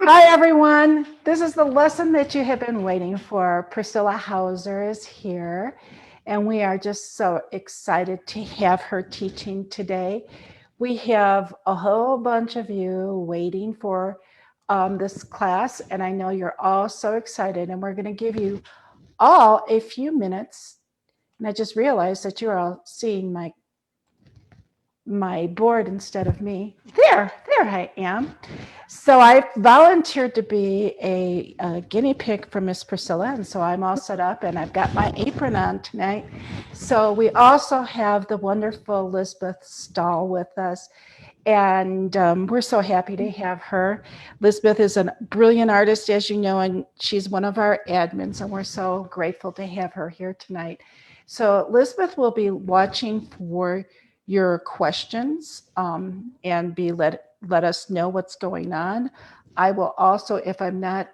Hi, everyone. This is the lesson that you have been waiting for. Priscilla Hauser is here, and we are just so excited to have her teaching today. We have a whole bunch of you waiting for this class, and I know you're all so excited, and we're going to give you all a few minutes. And I just realized that you're all seeing my board instead of me. There I am. So I volunteered to be a guinea pig for Miss Priscilla, and so I'm all set up, and I've got my apron on tonight. So we also have the wonderful Elizabeth Stahl with us, and we're so happy to have her. Elizabeth is a brilliant artist, as you know, and she's one of our admins, and we're so grateful to have her here tonight. So Elizabeth will be watching for your questions and let us know what's going on. I will also, if I'm not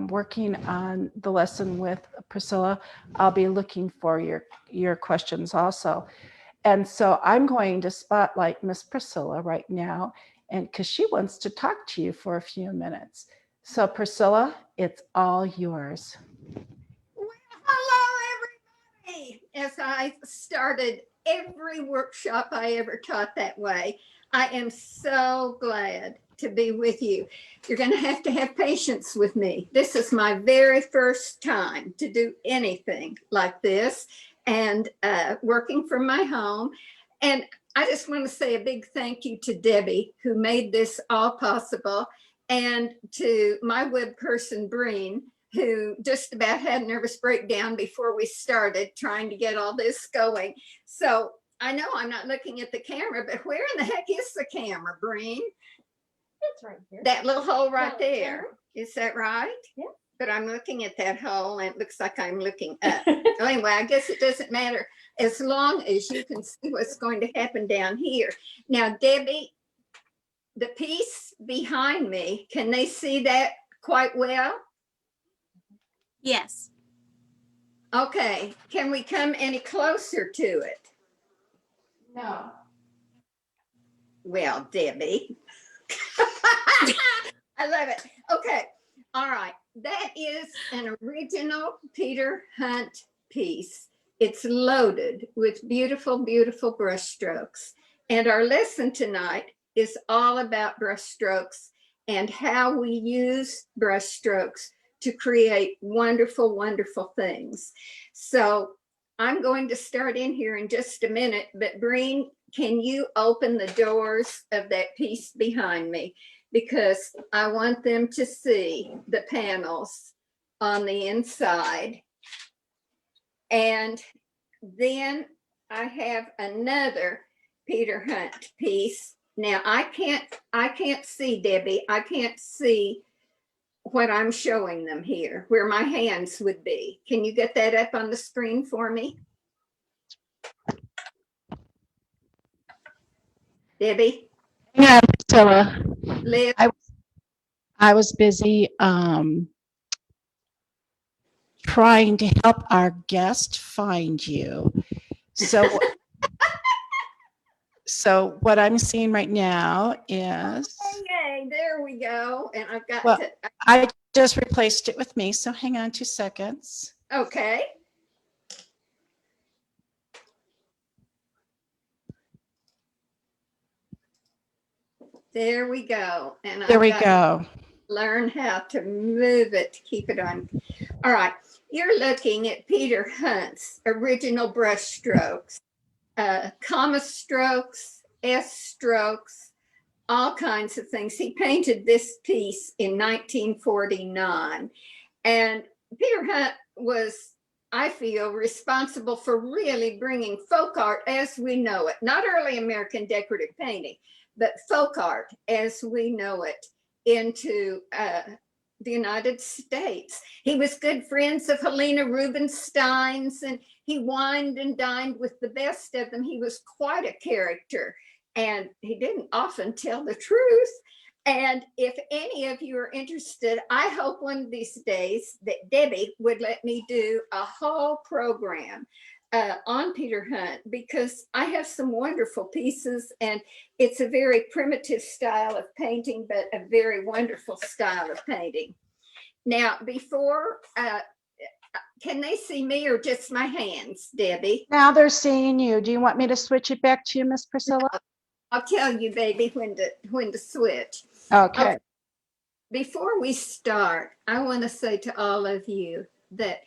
working on the lesson with Priscilla, I'll be looking for your questions also. And so I'm going to spotlight Miss Priscilla right now, and because she wants to talk to you for a few minutes. So Priscilla, it's all yours. Well, hello, everybody. As I started every workshop I ever taught that way, I am so glad to be with you. You're going to have patience with me. This is my very first time to do anything like this and working from my home. And I just want to say a big thank you to Debbie, who made this all possible, and to my web person, Breen, who just about had a nervous breakdown before we started trying to get all this going. So I know I'm not looking at the camera, but where in the heck is the camera, Breen? It's right here. That little hole right there. Is that right? Yeah. But I'm looking at that hole and it looks like I'm looking up. Anyway, I guess it doesn't matter as long as you can see what's going to happen down here. Now, Debbie, the piece behind me, can they see that quite well? Yes. Okay, can we come any closer to it? No. Well, Debbie. I love it. Okay, all right. That is an original Peter Hunt piece. It's loaded with beautiful, beautiful brush strokes. And our lesson tonight is all about brush strokes and how we use brush strokes to create wonderful, wonderful things. So I'm going to start in here in just a minute, but Breen, can you open the doors of that piece behind me? Because I want them to see the panels on the inside. And then I have another Peter Hunt piece. Now I can't see, Debbie. I can't see what I'm showing them here, where my hands would be. Can you get that up on the screen for me? Debbie? Hang on, Priscilla. Liz? I was busy trying to help our guest find you. So, so what I'm seeing right now is, Yay, there we go. And I've got well, to, I just replaced it with me. So hang on 2 seconds. okay. There we go. And There I've we got go. learn how to move it to keep it on. All right, you're looking at Peter Hunt's original brush strokes, comma strokes, S strokes, all kinds of things. He painted this piece in 1949. And Peter Hunt was, I feel, responsible for really bringing folk art as we know it, not early American decorative painting, but folk art as we know it into the United States. He was good friends of Helena Rubinstein's, and he wined and dined with the best of them. He was quite a character, and he didn't often tell the truth. And if any of you are interested, I hope one of these days that Debbie would let me do a whole program on Peter Hunt because I have some wonderful pieces, and it's a very primitive style of painting, but a very wonderful style of painting. Now, before, can they see me or just my hands, Debbie? Now they're seeing you. Do you want me to switch it back to you, Miss Priscilla? I'll tell you, baby, when to switch. Okay. Before we start, I want to say to all of you that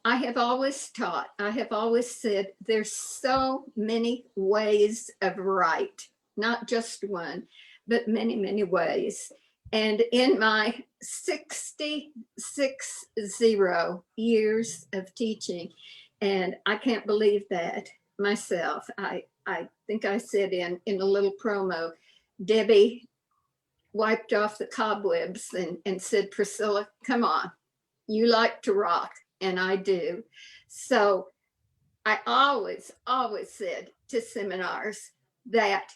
I have always taught, I have always said there's so many ways of right, not just one, but many, many ways. And in my 66 years of teaching, and I can't believe that myself, I think I said in a little promo, Debbie wiped off the cobwebs and said, Priscilla, come on, you like to rock, and I do. So I always said to seminars that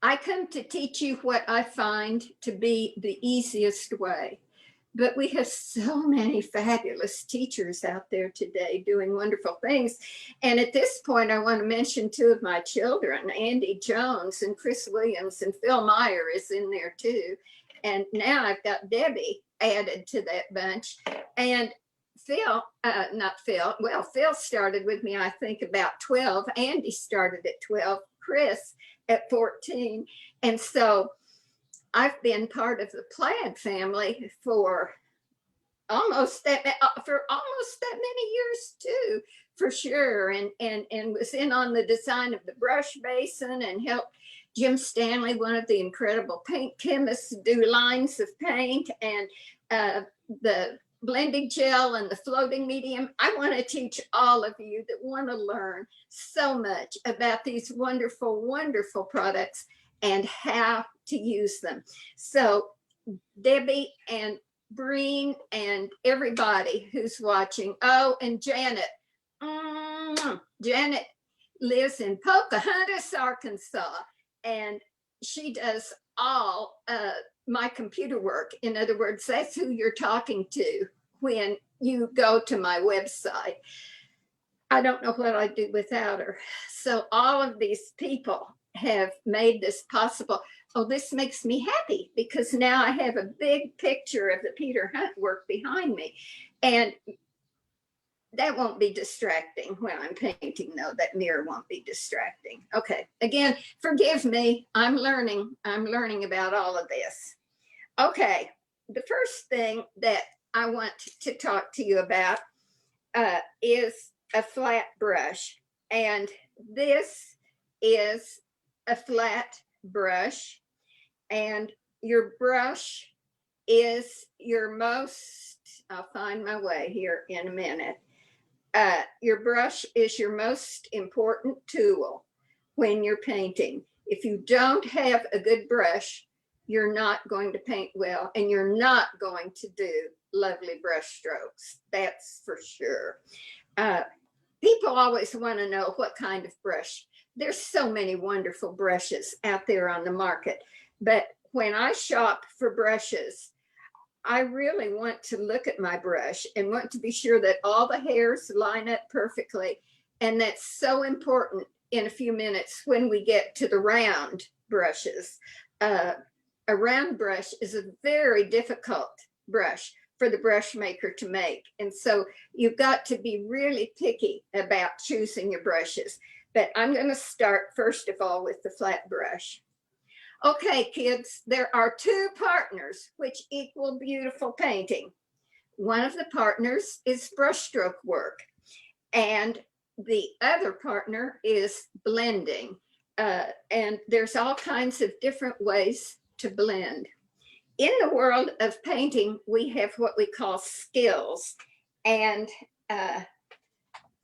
I come to teach you what I find to be the easiest way. But we have so many fabulous teachers out there today doing wonderful things. And at this point, I want to mention two of my children, Andy Jones and Chris Williams, and Phil Meyer is in there too. And now I've got Debbie added to that bunch. And Phil, not Phil, well, Phil started with me, I think, about 12. Andy started at 12, Chris at 14. And so I've been part of the Plaid family for almost that many years too, for sure. And was in on the design of the brush basin and helped Jim Stanley, one of the incredible paint chemists, do lines of paint and the blending gel and the floating medium. I want to teach all of you that want to learn so much about these wonderful, wonderful products and how to use them. So Debbie and Breen and everybody who's watching. Oh, and Janet. Janet lives in Pocahontas, Arkansas, and she does all my computer work. In other words, that's who you're talking to when you go to my website. I don't know what I'd do without her. So all of these people have made this possible. Oh, this makes me happy because now I have a big picture of the Peter Hunt work behind me. And that won't be distracting when I'm painting, though. That mirror won't be distracting. Okay, again, forgive me. I'm learning about all of this. Okay, the first thing that I want to talk to you about is a flat brush. And this is a flat brush. And your brush is your most, I'll find my way here in a minute. Your brush is your most important tool when you're painting. If you don't have a good brush, you're not going to paint well, and you're not going to do lovely brush strokes. That's for sure. People always want to know what kind of brush. There's so many wonderful brushes out there on the market. But when I shop for brushes, I really want to look at my brush and want to be sure that all the hairs line up perfectly. And that's so important in a few minutes when we get to the round brushes. A round brush is a very difficult brush for the brush maker to make. And so you've got to be really picky about choosing your brushes. But I'm going to start first of all with the flat brush. Okay, kids, there are two partners which equal beautiful painting. One of the partners is brushstroke work, and the other partner is blending. And there's all kinds of different ways to blend. In the world of painting, we have what we call skills. And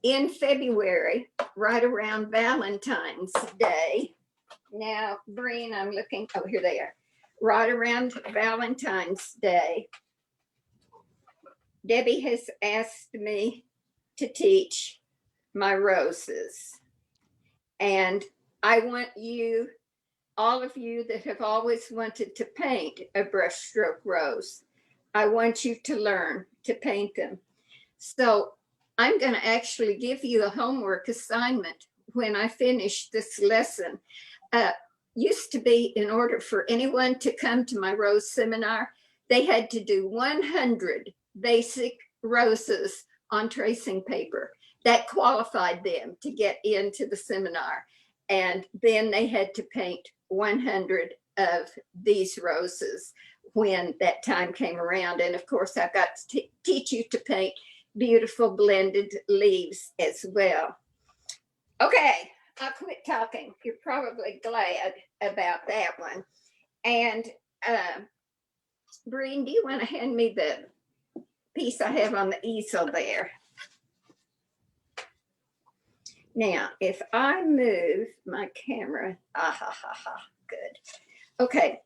in February, right around Valentine's Day, now, Breen, I'm looking, oh, here they are. Right around Valentine's Day, Debbie has asked me to teach my roses. And I want you, all of you that have always wanted to paint a brushstroke rose, I want you to learn to paint them. So I'm going to actually give you a homework assignment when I finish this lesson. Used to be, in order for anyone to come to my rose seminar, they had to do 100 basic roses on tracing paper. That qualified them to get into the seminar. And then they had to paint 100 of these roses when that time came around. And of course, I got to teach you to paint beautiful blended leaves as well. Okay, I'll quit talking. You're probably glad about that one. And Breen, do you want to hand me the piece I have on the easel there? Now, if I move my camera, good. Okay,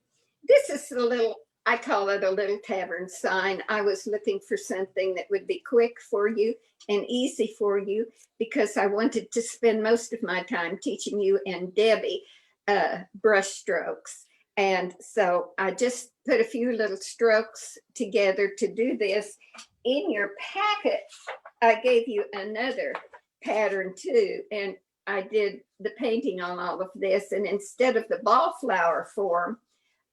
this is a little, I call it a little tavern sign. I was looking for something that would be quick for you and easy for you because I wanted to spend most of my time teaching you and Debbie brush strokes. And so I just put a few little strokes together to do this. In your packet, I gave you another pattern too, and I did the painting on all of this. And instead of the ball flower form,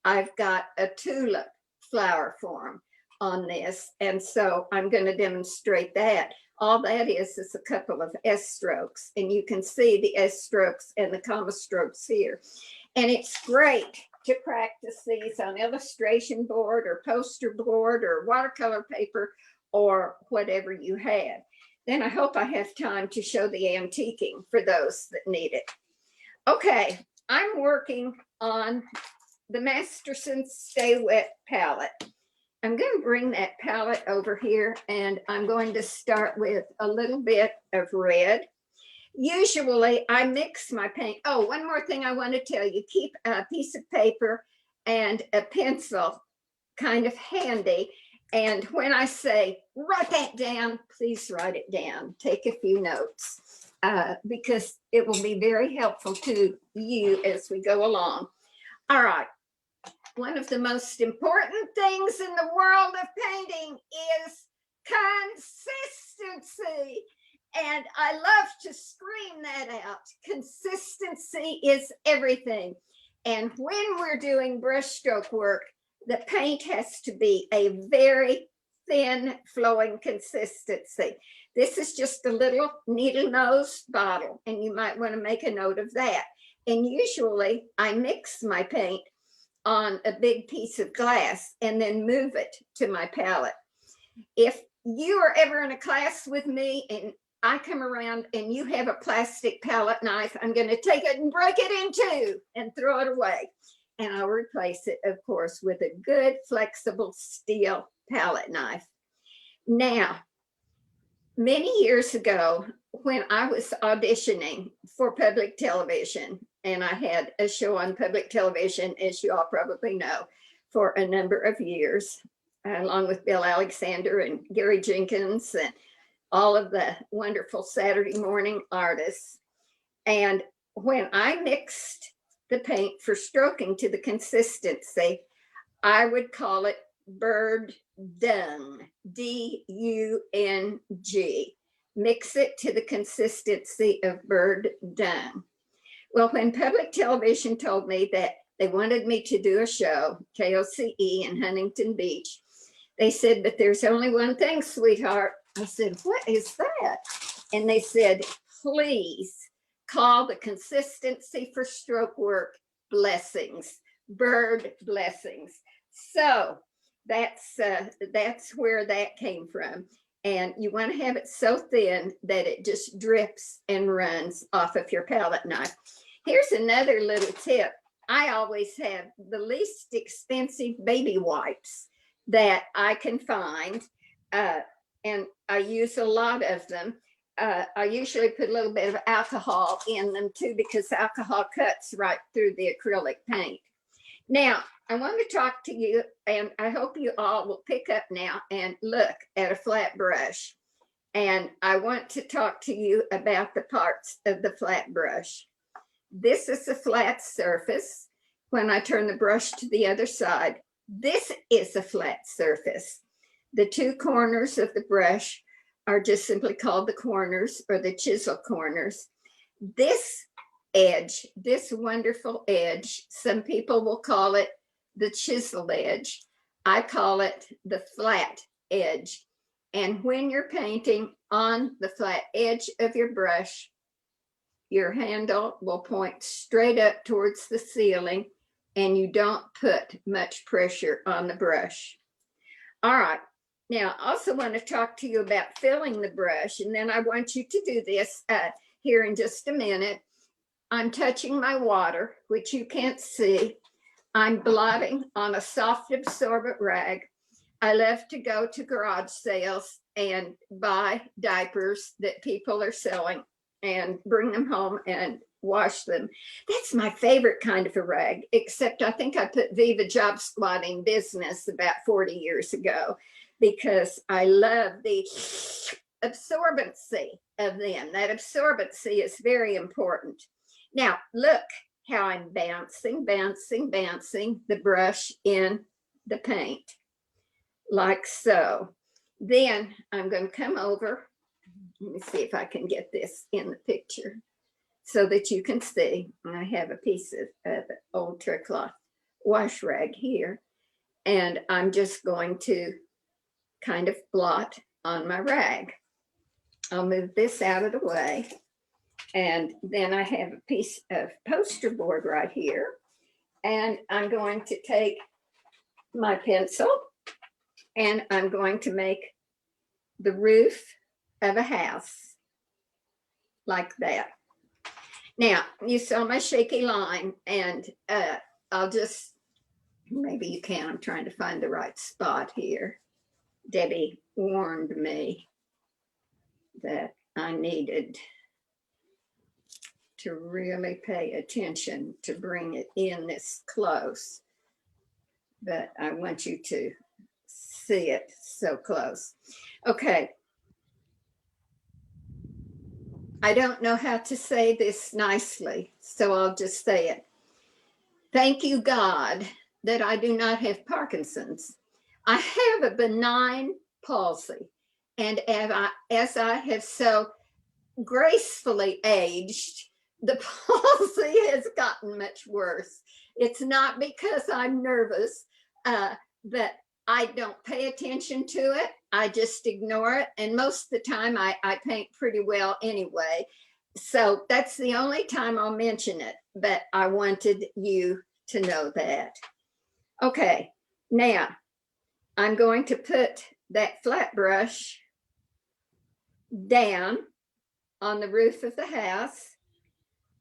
I've got a tulip flower form on this. And so I'm going to demonstrate that. All that is a couple of S strokes, and you can see the S strokes and the comma strokes here. And it's great to practice these on illustration board or poster board or watercolor paper or whatever you have. Then I hope I have time to show the antiquing for those that need it. Okay, I'm working on the Masterson's Stay Wet palette. I'm going to bring that palette over here, and I'm going to start with a little bit of red. Usually I mix my paint. Oh, one more thing I want to tell you, keep a piece of paper and a pencil kind of handy. And when I say, write that down, please write it down. Take a few notes because it will be very helpful to you as we go along. All right. One of the most important things in the world of painting is consistency. And I love to scream that out. Consistency is everything. And when we're doing brushstroke work, the paint has to be a very thin flowing consistency. This is just a little needle nose bottle, and you might want to make a note of that. And usually I mix my paint on a big piece of glass and then move it to my palette. If you are ever in a class with me and I come around and you have a plastic palette knife, I'm going to take it and break it in two and throw it away. And I'll replace it, of course, with a good flexible steel palette knife. Now, many years ago, when I was auditioning for public television, and I had a show on public television, as you all probably know, for a number of years, along with Bill Alexander and Gary Jenkins and all of the wonderful Saturday morning artists. And when I mixed the paint for stroking to the consistency, I would call it bird dung, D-U-N-G. Mix it to the consistency of bird dung. Well, when public television told me that they wanted me to do a show, KOCE in Huntington Beach, they said, but there's only one thing, sweetheart. I said, what is that? And they said, please call the consistency for stroke work blessings, bird blessings. So that's where that came from. And you want to have it so thin that it just drips and runs off of your palette knife. Here's another little tip. I always have the least expensive baby wipes that I can find, and I use a lot of them. I usually put a little bit of alcohol in them too, because alcohol cuts right through the acrylic paint. Now, I want to talk to you, and I hope you all will pick up now and look at a flat brush. And I want to talk to you about the parts of the flat brush. This is a flat surface. When I turn the brush to the other side, this is a flat surface. The two corners of the brush are just simply called the corners or the chisel corners. This edge, this wonderful edge, some people will call it the chisel edge. I call it the flat edge. And when you're painting on the flat edge of your brush, your handle will point straight up towards the ceiling and you don't put much pressure on the brush. All right. Now, I also want to talk to you about filling the brush, and then I want you to do this here in just a minute. I'm touching my water, which you can't see. I'm blotting on a soft absorbent rag. I love to go to garage sales and buy diapers that people are selling and bring them home and wash them. That's my favorite kind of a rag, except I think I put Viva Job Squad in business about 40 years ago because I love the absorbency of them. That absorbency is very important. Now, look how I'm bouncing the brush in the paint, like so. Then I'm going to come over. Let me see if I can get this in the picture so that you can see. I have a piece of old Tricloth wash rag here, and I'm just going to kind of blot on my rag. I'll move this out of the way. And then I have a piece of poster board right here. And I'm going to take my pencil and I'm going to make the roof of a house like that. Now, you saw my shaky line, and I'll just, maybe you can, I'm trying to find the right spot here. Debbie warned me that I needed to really pay attention to bring it in this close, but I want you to see it so close. Okay. I don't know how to say this nicely, so I'll just say it. Thank you, God, that I do not have Parkinson's. I have a benign palsy, and as I have so gracefully aged, the palsy has gotten much worse. It's not because I'm nervous, but I don't pay attention to it. I just ignore it. And most of the time I paint pretty well anyway. So that's the only time I'll mention it, but I wanted you to know that. Okay, now I'm going to put that flat brush down on the roof of the house.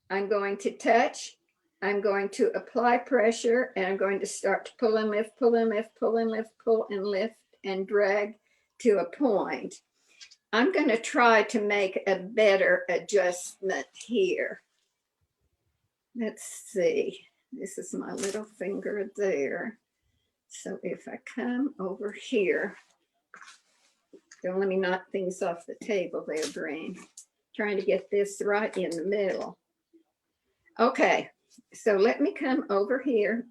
I'm going to touch, I'm going to apply pressure, and I'm going to start to pull and lift, pull and lift, pull and lift, pull and lift, and drag to a point. I'm going to try to make a better adjustment here. Let's see. This is my little finger there. So if I come over here, don't let me knock things off the table there, Breen. Trying to get this right in the middle. Okay, so let me come over here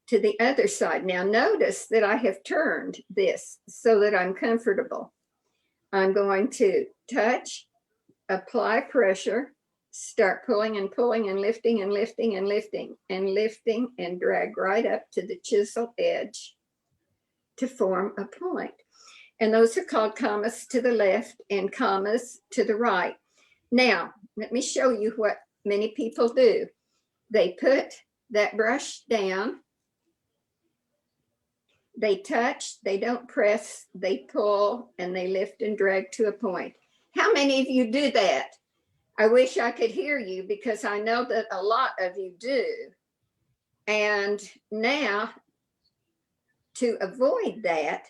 to the other side. Now notice that I have turned this so that I'm comfortable. I'm going to touch, apply pressure, start pulling and pulling and lifting and lifting and lifting and lifting and drag right up to the chisel edge to form a point. And those are called commas to the left and commas to the right. Now, let me show you what many people do. They put that brush down, they touch, they don't press, they pull, and they lift and drag to a point. How many of you do that? I wish I could hear you because I know that a lot of you do. And now, to avoid that,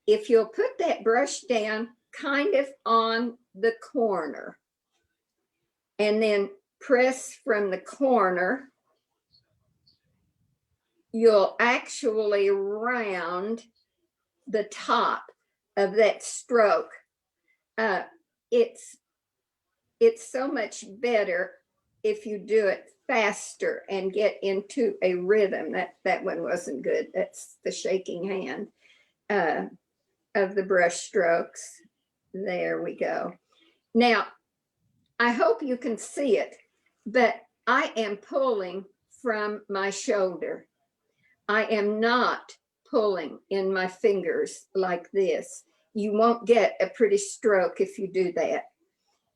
if you'll put that brush down kind of on the corner and then press from the corner, you'll actually round the top of that stroke. It's so much better if you do it faster and get into a rhythm. That one wasn't good. That's the shaking hand of the brush strokes. There we go. Now, I hope you can see it, but I am pulling from my shoulder. I am not pulling in my fingers like this. You won't get a pretty stroke if you do that.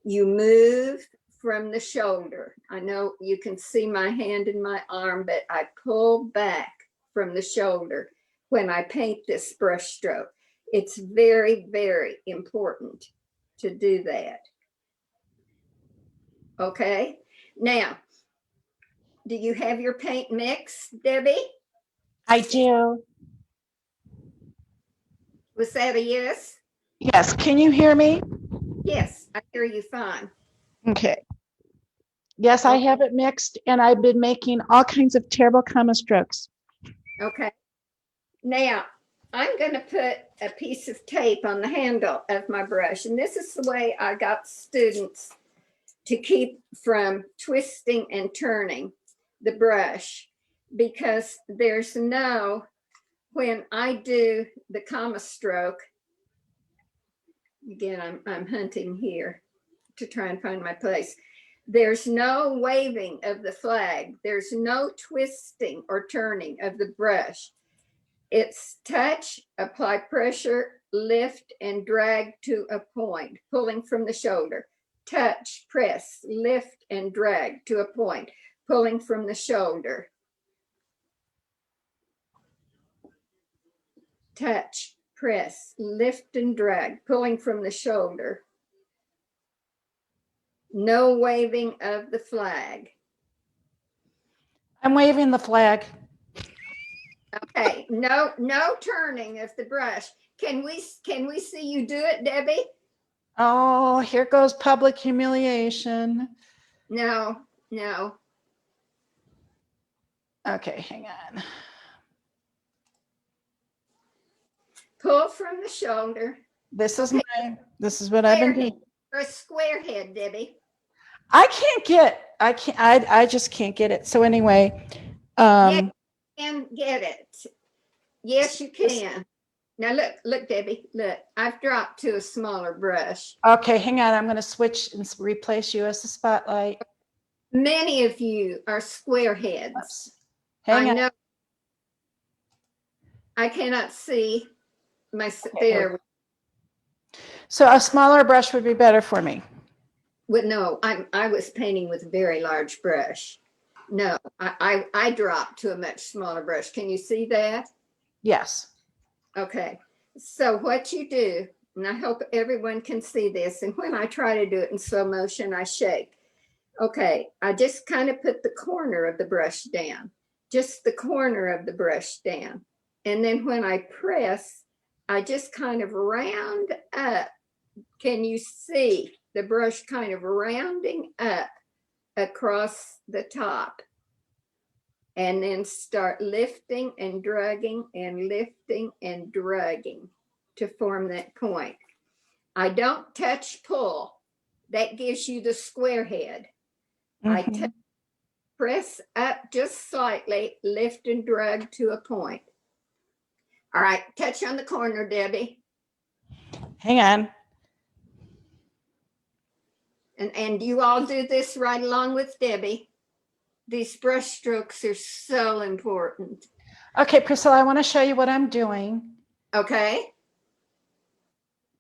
You move from the shoulder. I know you can see my hand and my arm, but I pull back from the shoulder when I paint this brush stroke. It's very, very important to do that. Okay, now, do you have your paint mix, Debbie? I do. Was that a yes? Yes. Can you hear me? Yes, I hear you fine. Okay. Yes, I have it mixed, and I've been making all kinds of terrible comma strokes. Okay. Now, I'm going to put a piece of tape on the handle of my brush, and this is the way I got students to keep from twisting and turning the brush, because there's no, when I do the comma stroke, again, I'm hunting here to try and find my place. There's no waving of the flag. There's no twisting or turning of the brush. It's touch, apply pressure, lift, and drag to a point, pulling from the shoulder. Touch, press, lift, and drag to a point, pulling from the shoulder. Touch, press, lift, and drag, pulling from the shoulder. No waving of the flag. I'm waving the flag. Okay, no turning of the brush. Can we see you do it, Debbie? Oh, here goes public humiliation. No. Okay, hang on. Pull from the shoulder. This is Okay. this is what I've been doing. Or a square head, Debbie. I just can't get it. So anyway, Yeah, you can get it. Yes, you can. Now look, Debbie, look, I've dropped to a smaller brush. okay, hang on. I'm going to switch and replace you as the spotlight. Many of you are square heads. Oops. Hang I on. know. I cannot see my, Okay. there. So a smaller brush would be better for me. No, I was painting with a very large brush. No, I dropped to a much smaller brush. Can you see that? Yes. Okay, so what you do, and I hope everyone can see this, and when I try to do it in slow motion, I shake. Okay, I just kind of put the corner of the brush down, just the corner of the brush down. And then when I press, I just kind of round up. Can you see the brush kind of rounding up across the top? And then start lifting and dragging and lifting and dragging to form that point. I don't touch pull. That gives you the square head. I press up just slightly, lift and drag to a point. All right, touch on the corner, Debbie. Hang on. And you all do this right along with Debbie. These brush strokes are so important. Okay, Priscilla, I want to show you what I'm doing. Okay.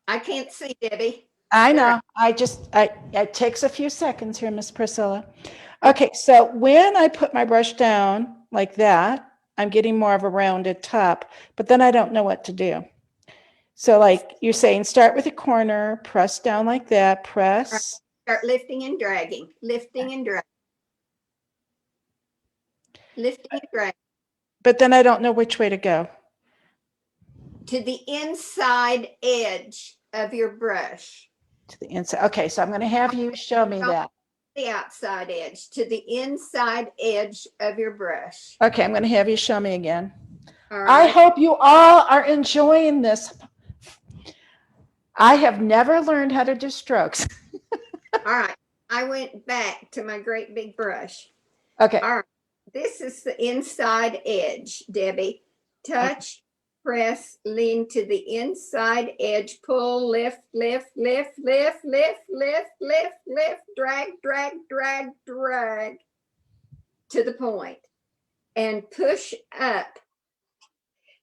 I can't see, Debbie. I know. It takes a few seconds here, Miss Priscilla. Okay, so when I put my brush down like that, I'm getting more of a rounded top, but then I don't know what to do. So like you're saying, start with the corner, press down like that, press. Start lifting and dragging, lifting and dragging. Lifting and dragging. But then I don't know which way to go. To the inside edge of your brush. To the inside. Okay, so I'm going to have you show me that. The outside edge, to the inside edge of your brush. Okay, I'm going to have you show me again. All right. I hope you all are enjoying this. I have never learned how to do strokes. All right. I went back to my great big brush. Okay. All right. This is the inside edge, Debbie. Touch, press, lean to the inside edge, pull, lift, lift, lift, lift, lift, lift, lift, lift, drag, drag, drag, drag to the point and push up.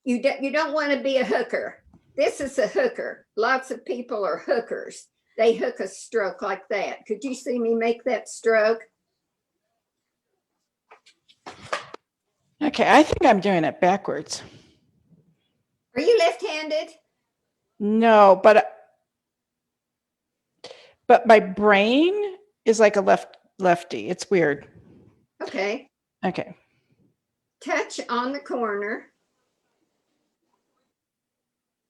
You don't want to be a hooker. This is a hooker. Lots of people are hookers. They hook a stroke like that. Could you see me make that stroke? Okay, I think I'm doing it backwards. Are you left-handed? No, but my brain is like a lefty. It's weird. Okay. Okay. Touch on the corner.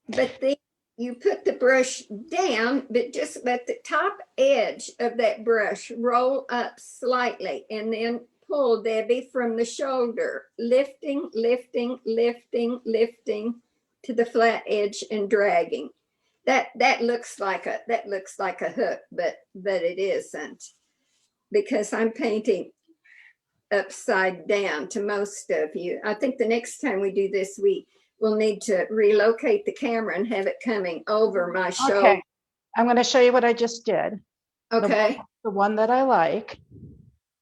But then you put the brush down, but just let the top edge of that brush roll up slightly and then pull, Debbie, from the shoulder, lifting, lifting, lifting, lifting to the flat edge and dragging. That looks like a hook, but it isn't, because I'm painting upside down to most of you. I think the next time we do this, we'll need to relocate the camera and have it coming over my shoulder. Okay. I'm going to show you what I just did. Okay. The one that I like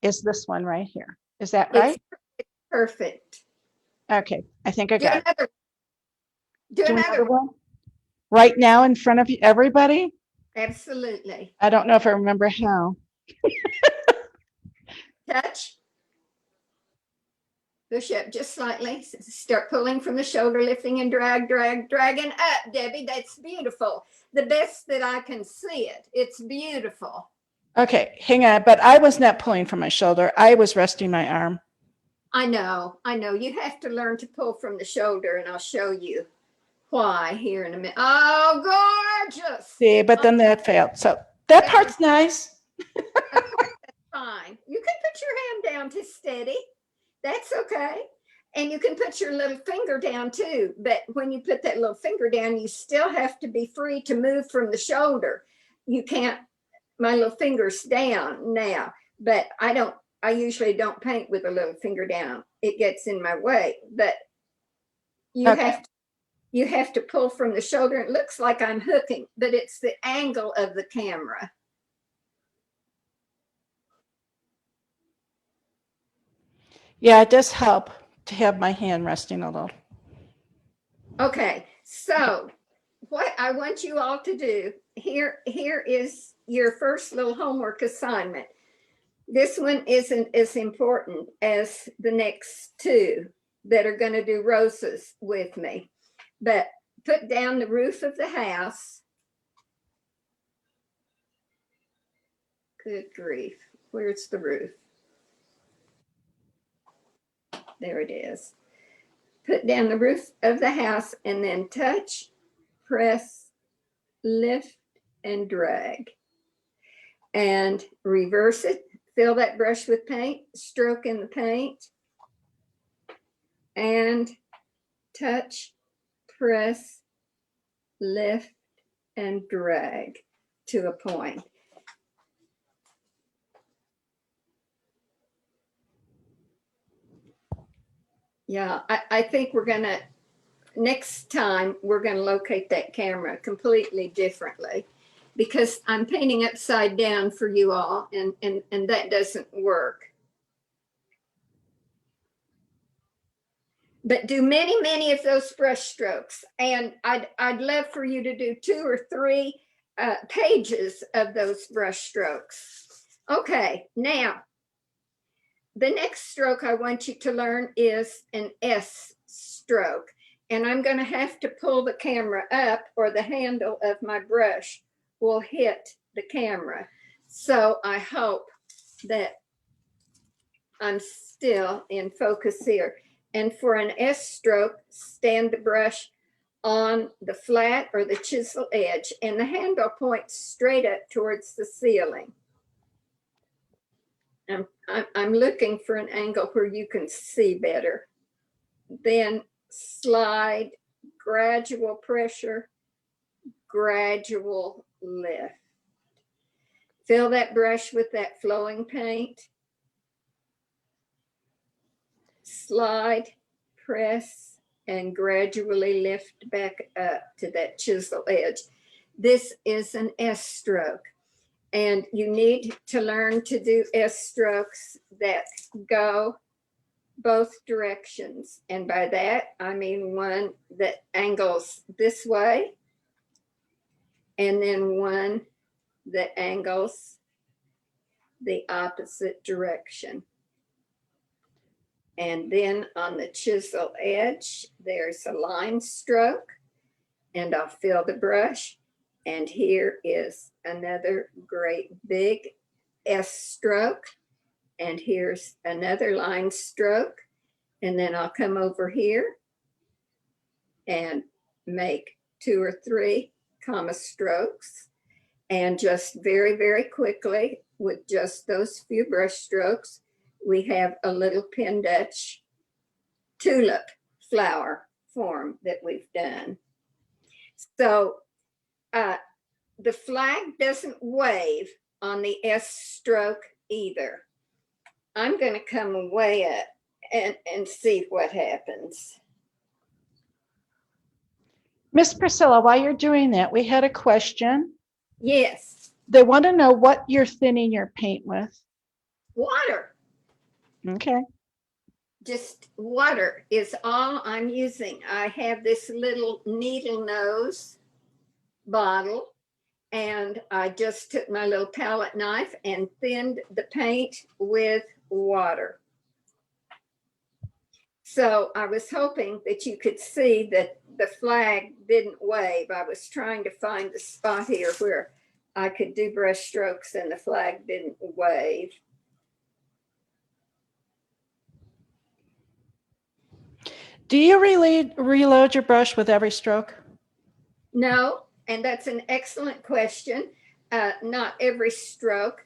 is this one right here. Is that right? It's perfect. Okay. I think I Do got it. another. Do another one. one. Right now in front of everybody? Absolutely. I don't know if I remember how. Touch. Push up just slightly. Start pulling from the shoulder, lifting and drag, drag, dragging up, Debbie. That's beautiful. The best that I can see it. It's beautiful. Okay, hang on. But I was not pulling from my shoulder. I was resting my arm. I know. You have to learn to pull from the shoulder, and I'll show you why here in a minute. Oh, gorgeous. See, but then that failed. So that part's nice. That's fine. You can put your hand down to steady. That's okay. And you can put your little finger down too. But when you put that little finger down, you still have to be free to move from the shoulder. You can't, my little finger's down now, but I usually don't paint with a little finger down. It gets in my way, but you have to pull from the shoulder. It looks like I'm hooking, but it's the angle of the camera. Yeah, it does help to have my hand resting a little. Okay, so what I want you all to do, here is your first little homework assignment. This one isn't as important as the next two that are going to do roses with me, but put down the roof of the house. Good grief, where's the roof? There it is. Put down the roof of the house and then touch, press, lift, and drag. And reverse it. Fill that brush with paint, stroke in the paint, and touch, press, lift, and drag to a point. Yeah, I think next time we're gonna locate that camera completely differently, because I'm painting upside down for you all, and that doesn't work. But do many of those brush strokes, and I'd love for you to do 2 or 3 pages of those brush strokes. Okay, now the next stroke I want you to learn is an S stroke, and I'm going to have to pull the camera up, or the handle of my brush will hit the camera. So I hope that I'm still in focus here. And for an S stroke, stand the brush on the flat or the chisel edge, and the handle points straight up towards the ceiling. I'm looking for an angle where you can see better. Then slide, gradual pressure, gradual lift. Fill that brush with that flowing paint. Slide, press, and gradually lift back up to that chisel edge. This is an S stroke, and you need to learn to do S strokes that go both directions. And by that, I mean one that angles this way, and then one that angles the opposite direction. And then on the chisel edge, there's a line stroke, and I'll fill the brush. And here is another great big S stroke. And here's another line stroke. And then I'll come over here and make 2 or 3 comma strokes. And just very, very quickly, with just those few brush strokes, we have a little pin Dutch tulip flower form that we've done. So the flag doesn't wave on the S stroke either. I'm going to come way up and see what happens. Miss Priscilla, while you're doing that, we had a question. Yes, They want to know what you're thinning your paint with. water. Okay. Just water is all I'm using. I have this little needle nose bottle, and I just took my little palette knife and thinned the paint with water. So I was hoping that you could see that the flag didn't wave. I was trying to find the spot here where I could do brush strokes and the flag didn't wave. Do you reload your brush with every stroke? No, and that's an excellent question. Not every stroke.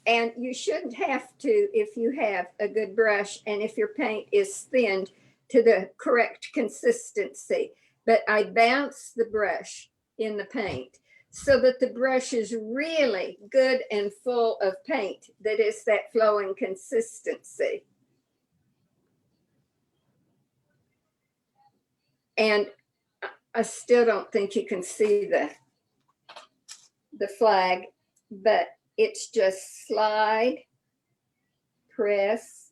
And you shouldn't have to if you have a good brush and if your paint is thinned to the correct consistency. But I bounce the brush in the paint so that the brush is really good and full of paint that is that flowing consistency. And I still don't think you can see the flag, but it's just slide, press,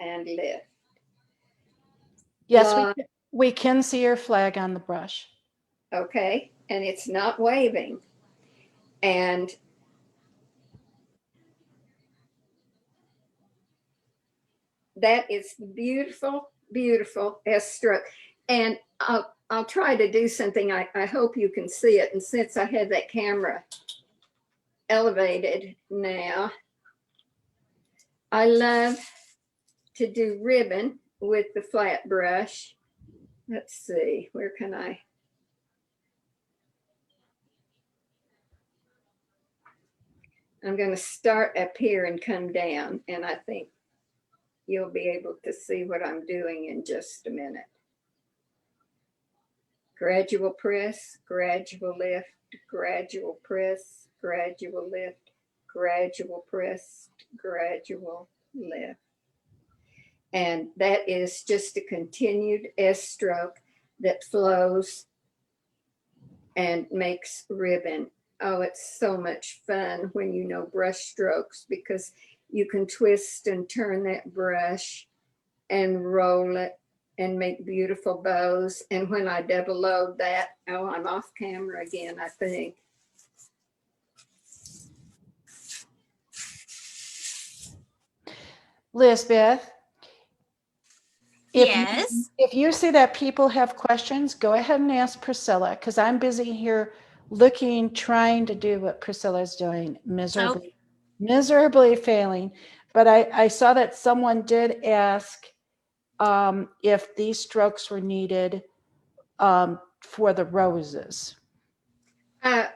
and lift. Yes, Slide. we can see your flag on the brush. Okay, and it's not waving. And that is beautiful, beautiful S stroke. And I'll try to do something. I hope you can see it. And since I have that camera elevated now, I love to do ribbon with the flat brush. Let's see, where can I? I'm going to start up here and come down, and I think you'll be able to see what I'm doing in just a minute. Gradual press, gradual lift, gradual press, gradual lift, gradual press, gradual lift. And that is just a continued S stroke that flows and makes ribbon. Oh, it's so much fun when you know brush strokes, because you can twist and turn that brush and roll it and make beautiful bows. And when I double load that, oh, I'm off camera again, I think. Lisbeth, Yes. if you see that people have questions, go ahead and ask Priscilla, because I'm busy here looking, trying to do what Priscilla's doing, miserably failing. But I saw that someone did ask if these strokes were needed for the roses. The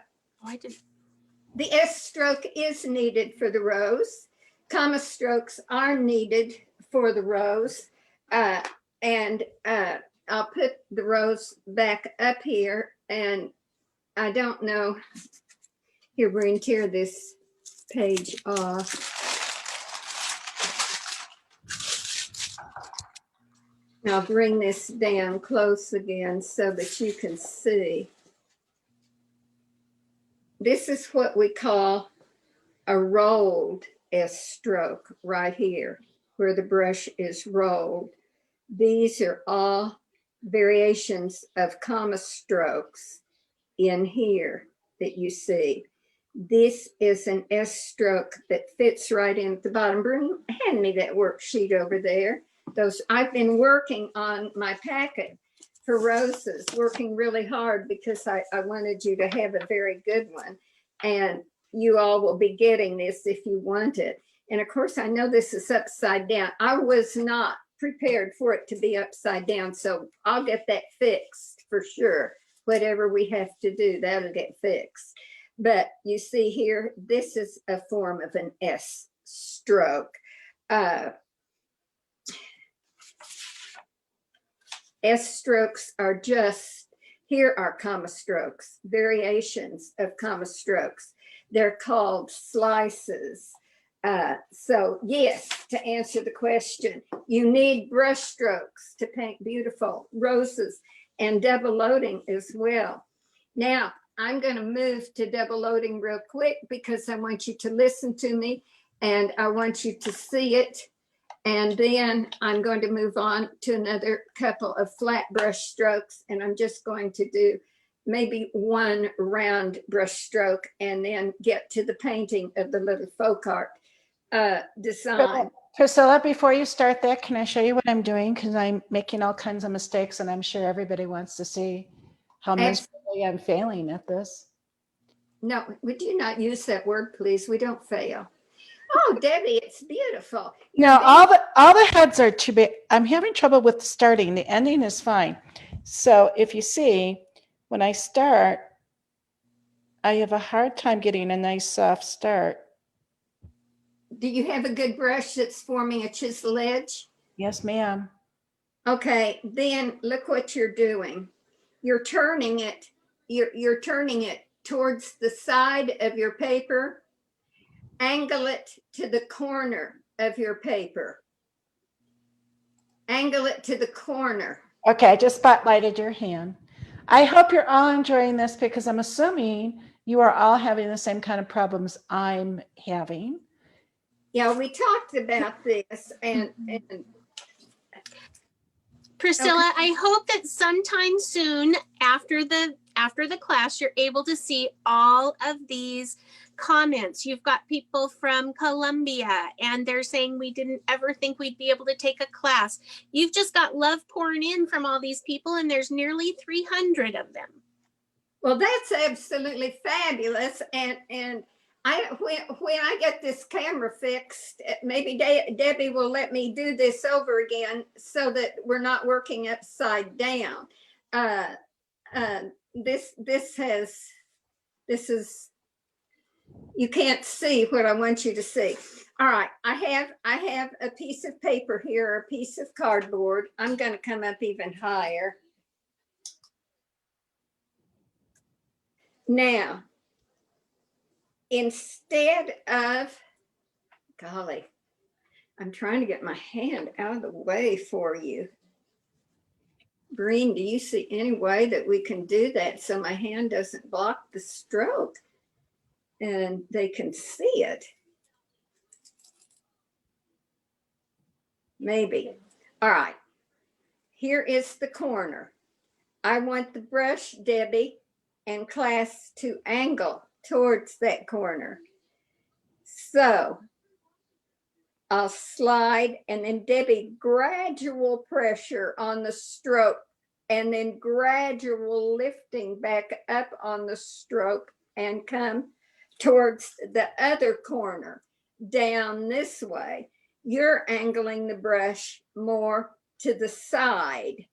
S stroke is needed for the rose. Comma strokes are needed for the rose. And I'll put the rose back up here, and I don't know. Here, we're going to tear this page off. Now bring this down close again so that you can see. This is what we call a rolled S stroke right here, where the brush is rolled. These are all variations of comma strokes in here that you see. This is an S stroke that fits right in at the bottom. Bring, hand me that worksheet over there. Those, I've been working on my packet for roses, working really hard because I wanted you to have a very good one. And you all will be getting this if you want it. And of course, I know this is upside down. I was not prepared for it to be upside down, so I'll get that fixed for sure. Whatever we have to do, that'll get fixed. But you see here, this is a form of an S stroke. S strokes are just, here are comma strokes, variations of comma strokes. They're called slices. So yes, to answer the question, you need brush strokes to paint beautiful roses and double loading as well. Now, I'm going to move to double loading real quick because I want you to listen to me and I want you to see it. And then I'm going to move on to another couple of flat brush strokes, and I'm just going to do maybe one round brush stroke and then get to the painting of the little folk art design. Priscilla, before you start that, can I show you what I'm doing? Because I'm making all kinds of mistakes and I'm sure everybody wants to see how miserably I'm failing at this. No, would you not use that word, please? We don't fail. Oh, Debbie, it's beautiful. No, all the heads are too big. I'm having trouble with starting. The ending is fine. So if you see, when I start, I have a hard time getting a nice soft start. Do you have a good brush that's forming a chisel edge? Yes, ma'am. Okay, then look what you're doing. You're turning it, you're turning it towards the side of your paper. Angle it to the corner of your paper. Angle it to the corner. Okay, I just spotlighted your hand. I hope you're all enjoying this because I'm assuming you are all having the same kind of problems I'm having. Yeah, we talked about this and Priscilla, I hope that sometime soon after the class, you're able to see all of these comments. You've got people from Colombia and they're saying we didn't ever think we'd be able to take a class. You've just got love pouring in from all these people and there's nearly 300 of them. Well, that's absolutely fabulous. And when I get this camera fixed, maybe Debbie will let me do this over again so that we're not working upside down. This is, you can't see what I want you to see. All right, I have a piece of paper here, a piece of cardboard. I'm going to come up even higher. Now, instead of, golly, I'm trying to get my hand out of the way for you. Breen, do you see any way that we can do that so my hand doesn't block the stroke and they can see it? Maybe. All right. Here is the corner. I want the brush, Debbie, and class to angle towards that corner. So I'll slide and then Debbie, gradual pressure on the stroke and then gradual lifting back up on the stroke and come towards the other corner down this way. You're angling the brush more to the side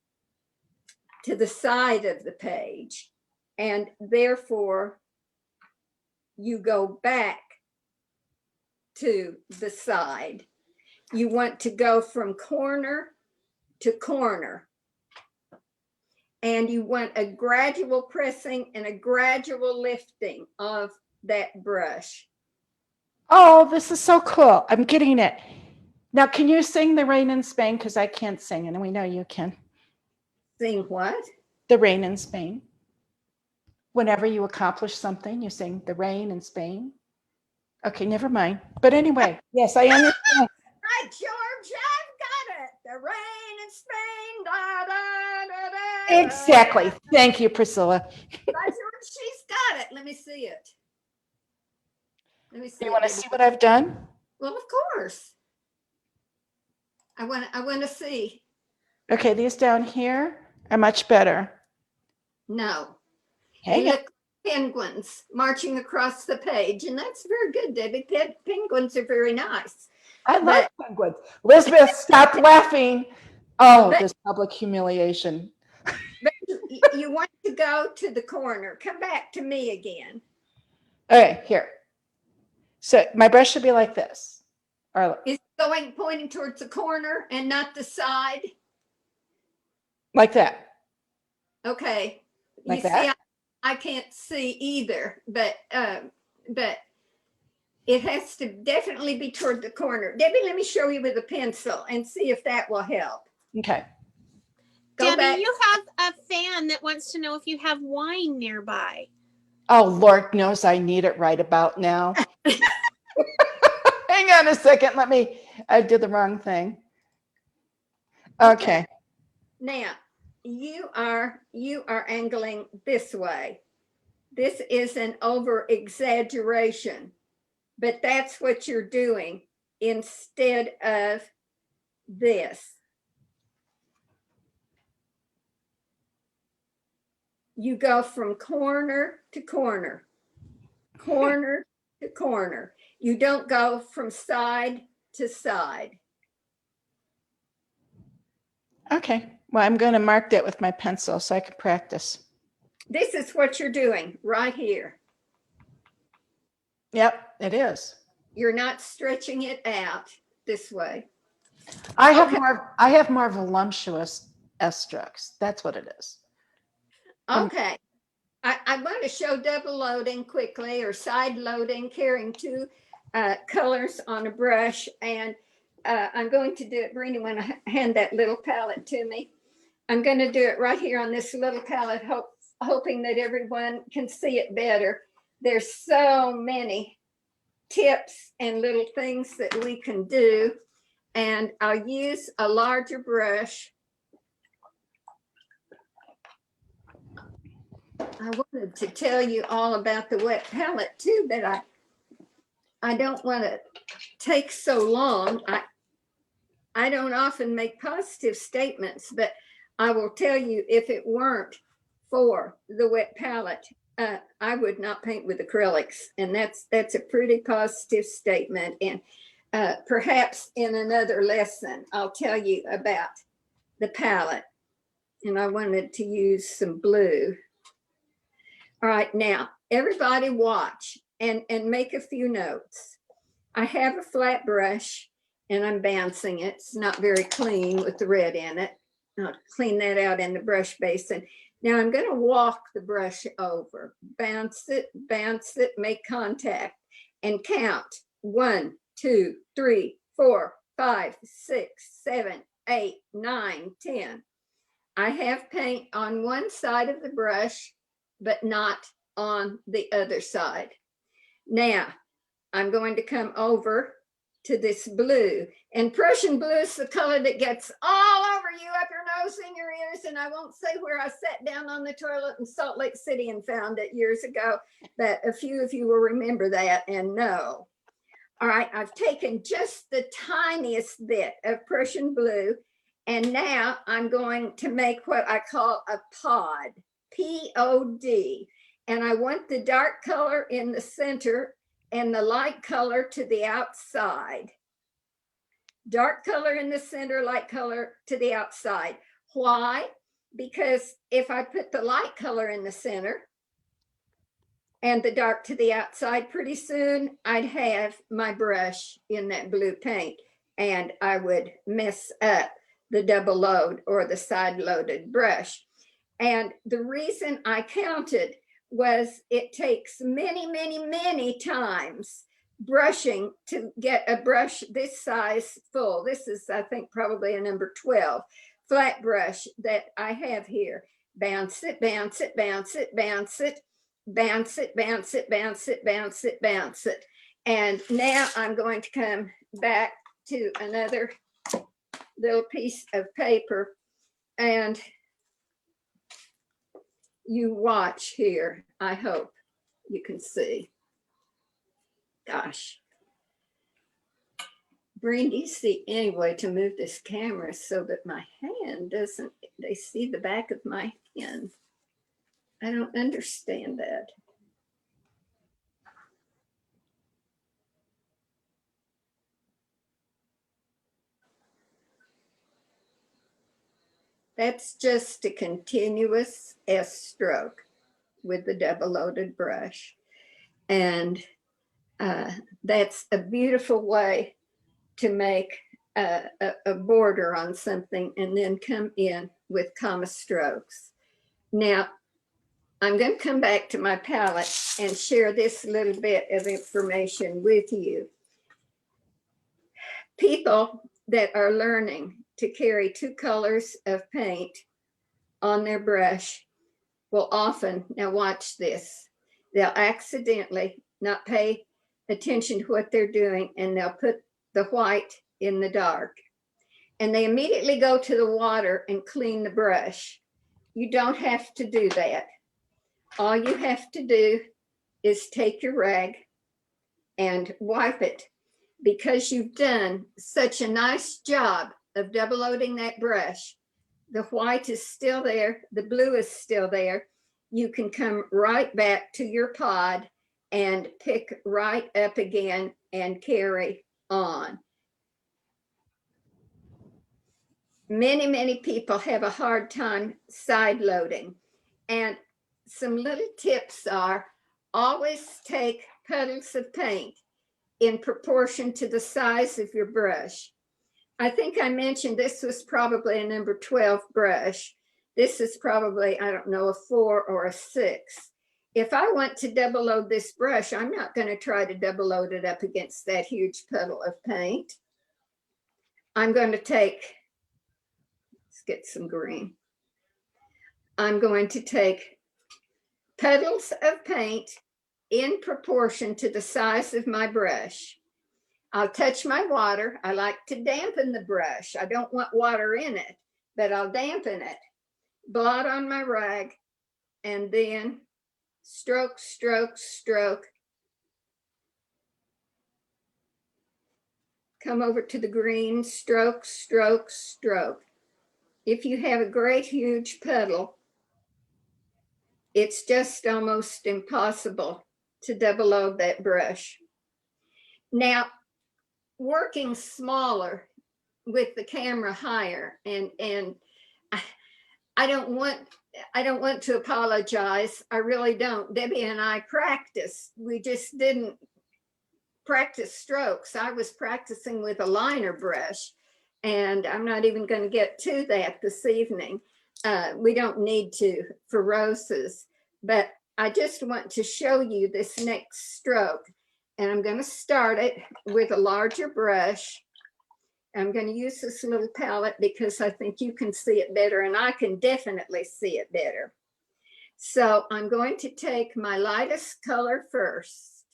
of the page. And therefore, you go back to the side. You want to go from corner to corner. And you want a gradual pressing and a gradual lifting of that brush. Oh, this is so cool. I'm getting it. Now, can you sing The Rain in Spain? Because I can't sing, and we know you can. Sing what? The Rain in Spain. Whenever you accomplish something, you sing The Rain in Spain. Okay, never mind. But anyway, yes, I understand. Right, George, I've got it. The rain in Spain. Da, da, da, da, Exactly. da. Thank you, Priscilla. By George, she's got it. Let me see it. Let me see You it. want to see what I've done? Well, of course. I want to see. Okay, these down here are much better. No. They Hang on. look like penguins marching across the page, and that's very good, Debbie. Penguins are very nice. I love But penguins. Elizabeth, stop laughing. Oh, But- this public humiliation. but you want to go to the corner. Come back to me again. Okay, here. So my brush should be like this. Or Is it pointing towards the corner and not the side? like that. Okay. Like You that? see, I can't see either, but it has to definitely be toward the corner. Debbie, let me show you with a pencil and see if that will help. Okay. Go Debbie, back. you have a fan that wants to know if you have wine nearby. Oh, Lord knows I need it right about now. Hang on a second. I did the wrong thing. Okay. Now, you are angling this way. This is an over exaggeration, but that's what you're doing instead of this. You go from corner to corner, corner to corner. You don't go from side to side. Okay. Well, I'm going to mark that with my pencil so I can practice. This is what you're doing right here. Yep, it is. You're not stretching it out this way. I have more voluptuous S strokes. That's what it is. Okay. I want to show double loading quickly, or side loading, carrying two colors on a brush. And I'm going to do it. Brenda, want to hand that little palette to me? I'm going to do it right here on this little palette, hoping that everyone can see it better. There's so many tips and little things that we can do. And I'll use a larger brush. I wanted to tell you all about the wet palette too, but I don't want to take so long. I don't often make positive statements, but I will tell you, if it weren't for the wet palette, I would not paint with acrylics, and that's a pretty positive statement. And perhaps in another lesson, I'll tell you about the palette. And I wanted to use some blue. All right, now everybody watch and make a few notes. I have a flat brush and I'm bouncing it. It's not very clean with the red in it. I'll clean that out in the brush basin. Now I'm going to walk the brush over, bounce it, make contact, and count 1, 2, 3, 4, 5, 6, 7, 8, 9, 10. I have paint on one side of the brush, but not on the other side. Now, I'm going to come over to this blue, and Prussian blue is the color that gets all over you, up your nose, in your ears, and I won't say where I sat down on the toilet in Salt Lake City and found it years ago, but a few of you will remember that and know. All right, I've taken just the tiniest bit of Prussian blue, and now I'm going to make what I call a pod, P-O-D, and I want the dark color in the center and the light color to the outside. Dark color in the center, light color to the outside. Why? Because if I put the light color in the center and the dark to the outside, pretty soon I'd have my brush in that blue paint and I would mess up the double load or the side loaded brush. And the reason I counted was it takes many, many, many times brushing to get a brush this size full. This is, I think, probably a number 12 flat brush that I have here. Bounce it, bounce it, bounce it, bounce it, bounce it, bounce it, bounce it, bounce it, bounce it. And now I'm going to come back to another little piece of paper, and you watch here. I hope you can see. Gosh. Breen, do you see any way to move this camera so that my hand doesn't, they see the back of my hand? I don't understand that. That's just a continuous S stroke with the double loaded brush. And that's a beautiful way to make a border on something and then come in with comma strokes. Now, I'm going to come back to my palette and share this little bit of information with you. People that are learning to carry two colors of paint on their brush will often, now watch this, they'll accidentally not pay attention to what they're doing, and they'll put the white in the dark. And they immediately go to the water and clean the brush. You don't have to do that. All you have to do is take your rag and wipe it, because you've done such a nice job of double loading that brush. The white is still there, the blue is still there. You can come right back to your pod and pick right up again and carry on. Many, many people have a hard time side loading. And some little tips are, always take puddles of paint in proportion to the size of your brush. I think I mentioned this was probably a number 12 brush. This is probably, I don't know, a 4 or a 6. If I want to double load this brush, I'm not going to try to double load it up against that huge puddle of paint. I'm going to take, let's get some green. I'm going to take puddles of paint in proportion to the size of my brush. I'll touch my water. I like to dampen the brush. I don't want water in it, but I'll dampen it. Blot on my rag, and then stroke, stroke, stroke. Come over to the green, stroke, stroke, stroke. If you have a great huge puddle, it's just almost impossible to double load that brush. Now, working smaller with the camera higher, and I don't want to apologize. I really don't. Debbie and I practiced. We just didn't practice strokes. I was practicing with a liner brush, and I'm not even going to get to that this evening. We don't need to for roses, but I just want to show you this next stroke. And I'm going to start it with a larger brush. I'm going to use this little palette because I think you can see it better, and I can definitely see it better. So I'm going to take my lightest color first.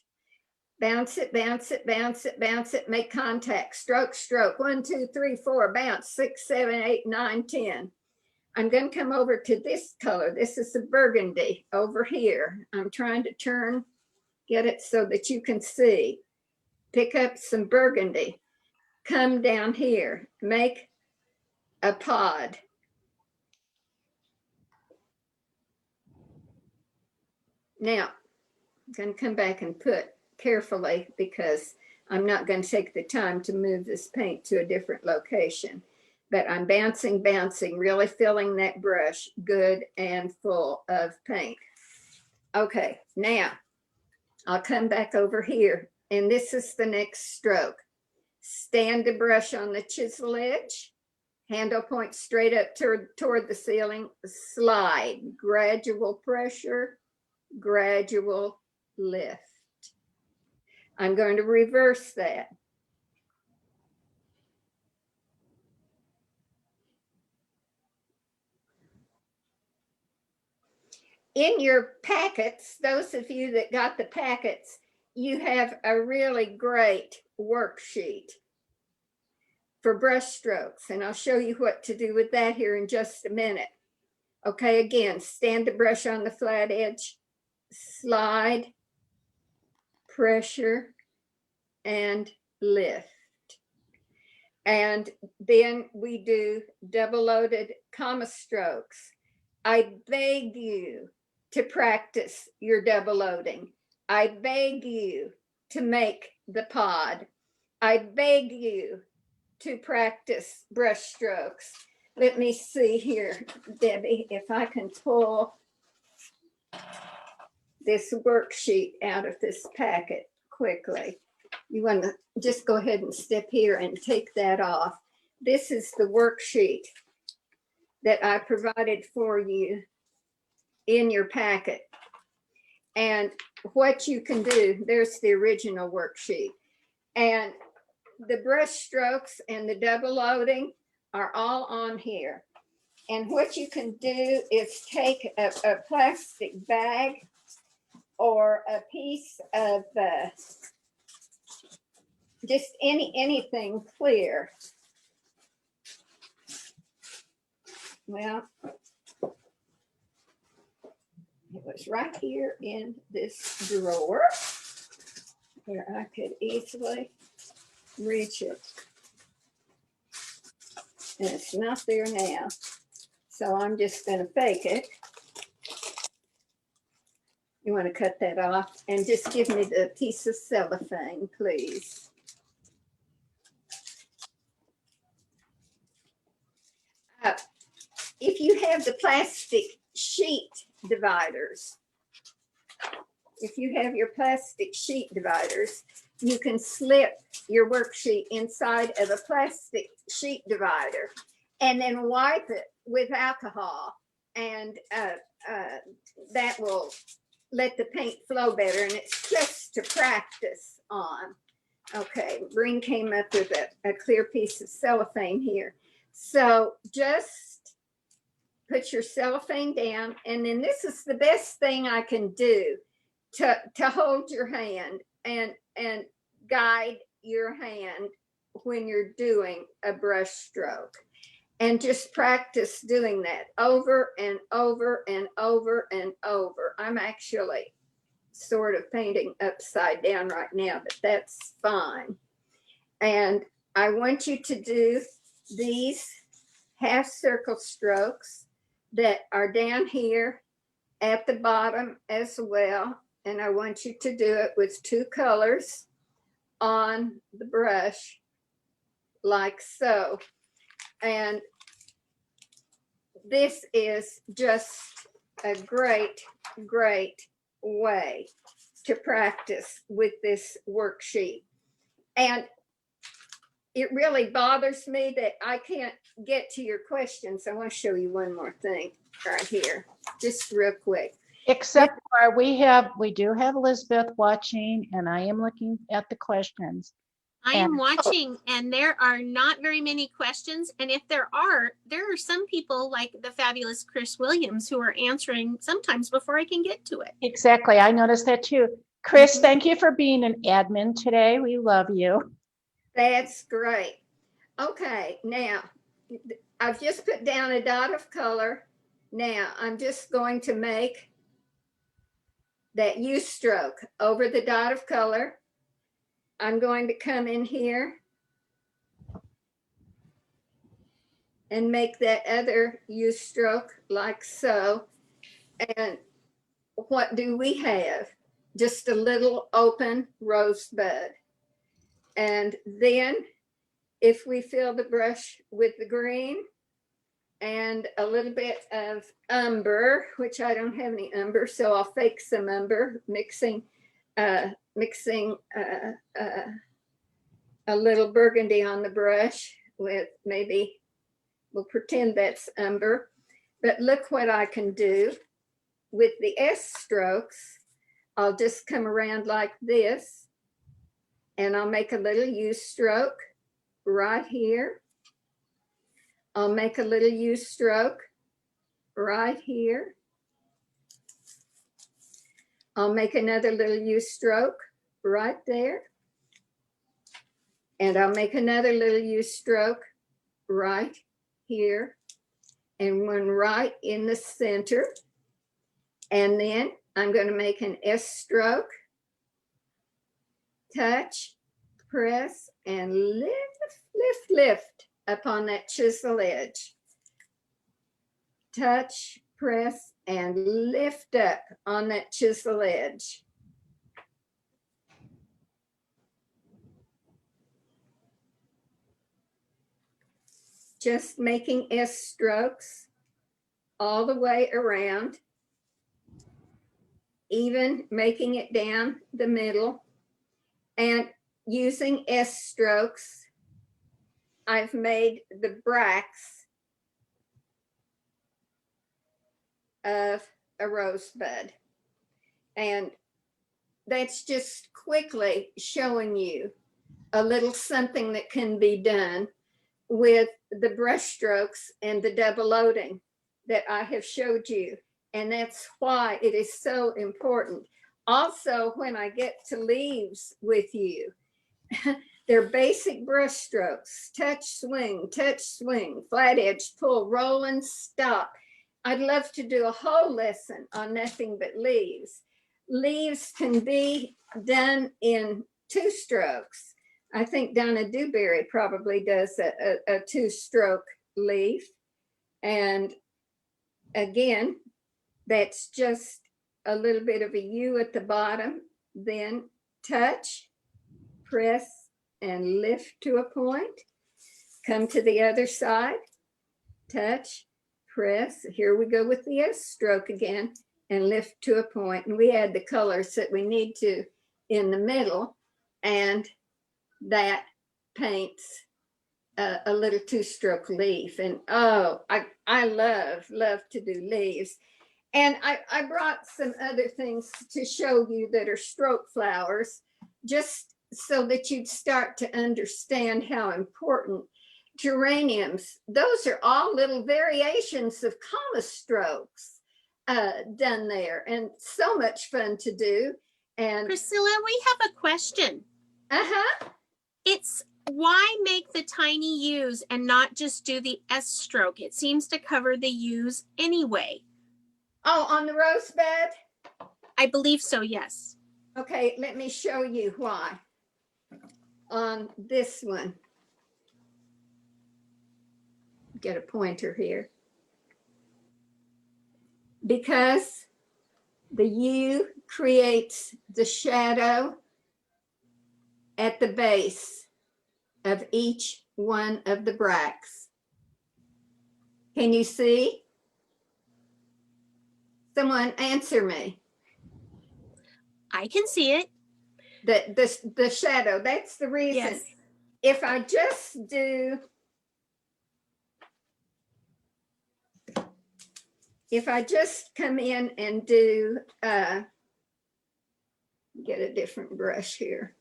Bounce it, bounce it, bounce it, bounce it, make contact, stroke, stroke, 1, 2, 3, 4, bounce, 6, 7, 8, 9, 10. I'm going to come over to this color. This is the burgundy over here. I'm trying to get it so that you can see. Pick up some burgundy. Come down here. Make a pod. Now, I'm going to come back and put carefully, because I'm not going to take the time to move this paint to a different location. But I'm bouncing, bouncing, really filling that brush good and full of paint. Okay, now I'll come back over here, and this is the next stroke. Stand the brush on the chisel edge, handle point straight up toward the ceiling, slide, gradual pressure, gradual lift. I'm going to reverse that. In your packets, those of you that got the packets, you have a really great worksheet for brush strokes, and I'll show you what to do with that here in just a minute. Okay, again, stand the brush on the flat edge, slide, pressure, and lift. And then we do double loaded comma strokes. I beg you to practice your double loading. I beg you to make the pod. I beg you to practice brush strokes. Let me see here, Debbie, if I can pull this worksheet out of this packet quickly. You want to just go ahead and step here and take that off. This is the worksheet that I provided for you in your packet. And what you can do, there's the original worksheet. And the brush strokes and the double loading are all on here. And what you can do is take a plastic bag or a piece of just anything clear. Well, it was right here in this drawer where I could easily reach it. And it's not there now. So I'm just going to fake it. You want to cut that off and just give me the piece of cellophane, please. If you have the plastic sheet dividers, you can slip your worksheet inside of a plastic sheet divider and then wipe it with alcohol, and that will let the paint flow better, and it's just to practice on. Okay, Breen came up with a clear piece of cellophane here. So just put your cellophane down, and then this is the best thing I can do to hold your hand and guide your hand when you're doing a brush stroke. And just practice doing that over and over and over and over. I'm actually sort of painting upside down right now, but that's fine. And I want you to do these half circle strokes that are down here at the bottom as well. And I want you to do it with two colors on the brush, like so. And this is just a great, great way to practice with this worksheet. And it really bothers me that I can't get to your questions. I want to show you one more thing right here, just real quick. Except for we do have Elizabeth watching, and I am looking at the questions. I am watching, and there are not very many questions. And if there are some people like the fabulous Chris Williams who are answering sometimes before I can get to it. Exactly. I noticed that too. Chris, thank you for being an admin today. We love you. That's great. Okay, now I've just put down a dot of color. Now I'm just going to make that U stroke over the dot of color. I'm going to come in here and make that other U stroke like so. And what do we have? Just a little open rosebud. And then if we fill the brush with the green and a little bit of umber, which I don't have any umber, so I'll fake some umber, mixing a little burgundy on the brush with maybe, we'll pretend that's umber. But look what I can do with the S strokes. I'll just come around like this and I'll make a little U stroke right here. I'll make a little U stroke right here. I'll make another little U stroke right there. And I'll make another little U stroke right here. And one right in the center. And then I'm going to make an S stroke, touch, press, and lift up on that chisel edge. Touch, press, and lift up on that chisel edge. Just making S strokes all the way around, even making it down the middle, and using S strokes, I've made the bracts of a rosebud. And that's just quickly showing you a little something that can be done with the brush strokes and the double loading that I have showed you. And that's why it is so important. Also, when I get to leaves with you, they're basic brush strokes, touch, swing, flat edge, pull, roll, and stop. I'd love to do a whole lesson on nothing but leaves. Leaves can be done in 2 strokes. I think Donna Dewberry probably does a 2-stroke leaf. And again, that's just a little bit of a U at the bottom, then touch, press, and lift to a point. Come to the other side, touch, press. Here we go with the S stroke again, and lift to a point. And we add the colors that we need to in the middle, and that paints a little 2-stroke leaf. And oh, I love to do leaves. And I brought some other things to show you that are stroke flowers, just so that you'd start to understand how important geraniums, those are all little variations of comma strokes done there, and so much fun to do. And Priscilla, we have a question. It's why make the tiny U's and not just do the S stroke? It seems to cover the U's anyway. Oh, on the rosebud? I believe so, yes. Okay, let me show you why. On this one, get a pointer here. Because the U creates the shadow at the base of each one of the bracts. Can you see? Someone answer me. I can see it. The shadow, that's the reason. Yes. If I just do, if I just come in and do, get a different brush here.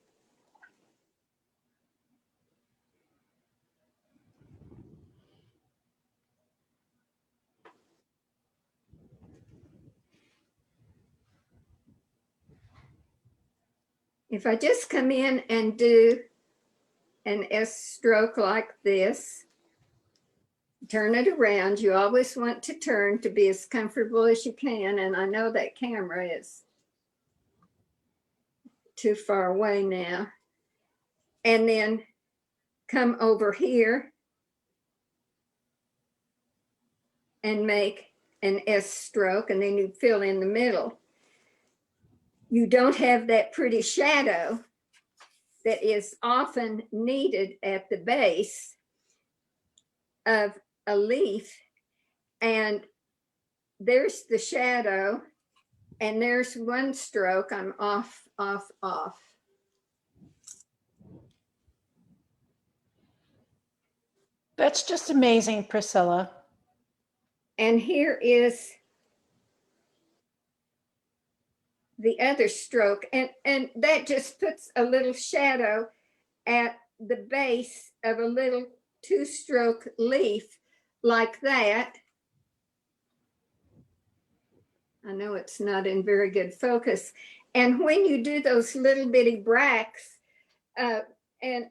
If I just come in and do an S stroke like this, turn it around. You always want to turn to be as comfortable as you can. And I know that camera is too far away now. And then come over here and make an S stroke, and then you fill in the middle. You don't have that pretty shadow that is often needed at the base of a leaf. And there's the shadow, and there's one stroke. I'm off. That's just amazing, Priscilla. And here is the other stroke, and that just puts a little shadow at the base of a little 2-stroke leaf like that. I know it's not in very good focus. And when you do those little bitty bracts, and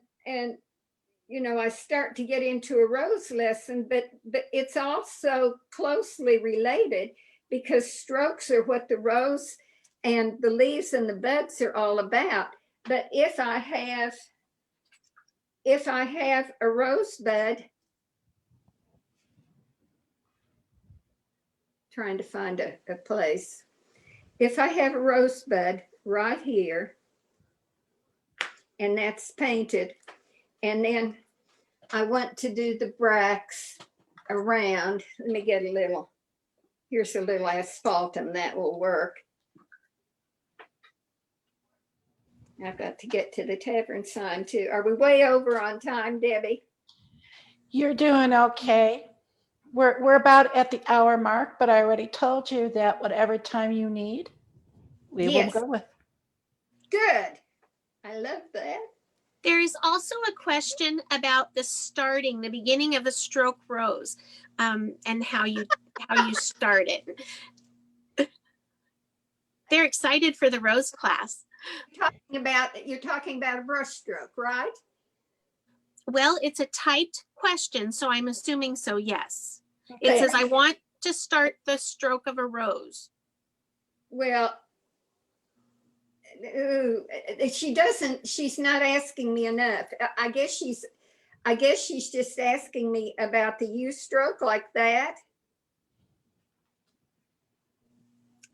you know, I start to get into a rose lesson, but it's also closely related because strokes are what the rose and the leaves and the buds are all about. But if I have a rose bud, trying to find a place. If I have a rose bud right here, and that's painted, and then I want to do the bracts around. Let me get a little, here's a little asphaltum that will work. I've got to get to the Tavern Sign too. Are we way over on time, Debbie? You're doing okay. We're about at the hour mark, but I already told you that whatever time you need, we will Yes. go with. Good. I love that. There is also a question about the beginning of a stroke rose, and how you start it. They're excited for the rose class. You're talking about a brush stroke, right? Well, it's a typed question, so I'm assuming so, yes. Okay. It says, I want to start the stroke of a rose. Well, she's not asking me enough. I guess she's just asking me about the U stroke like that.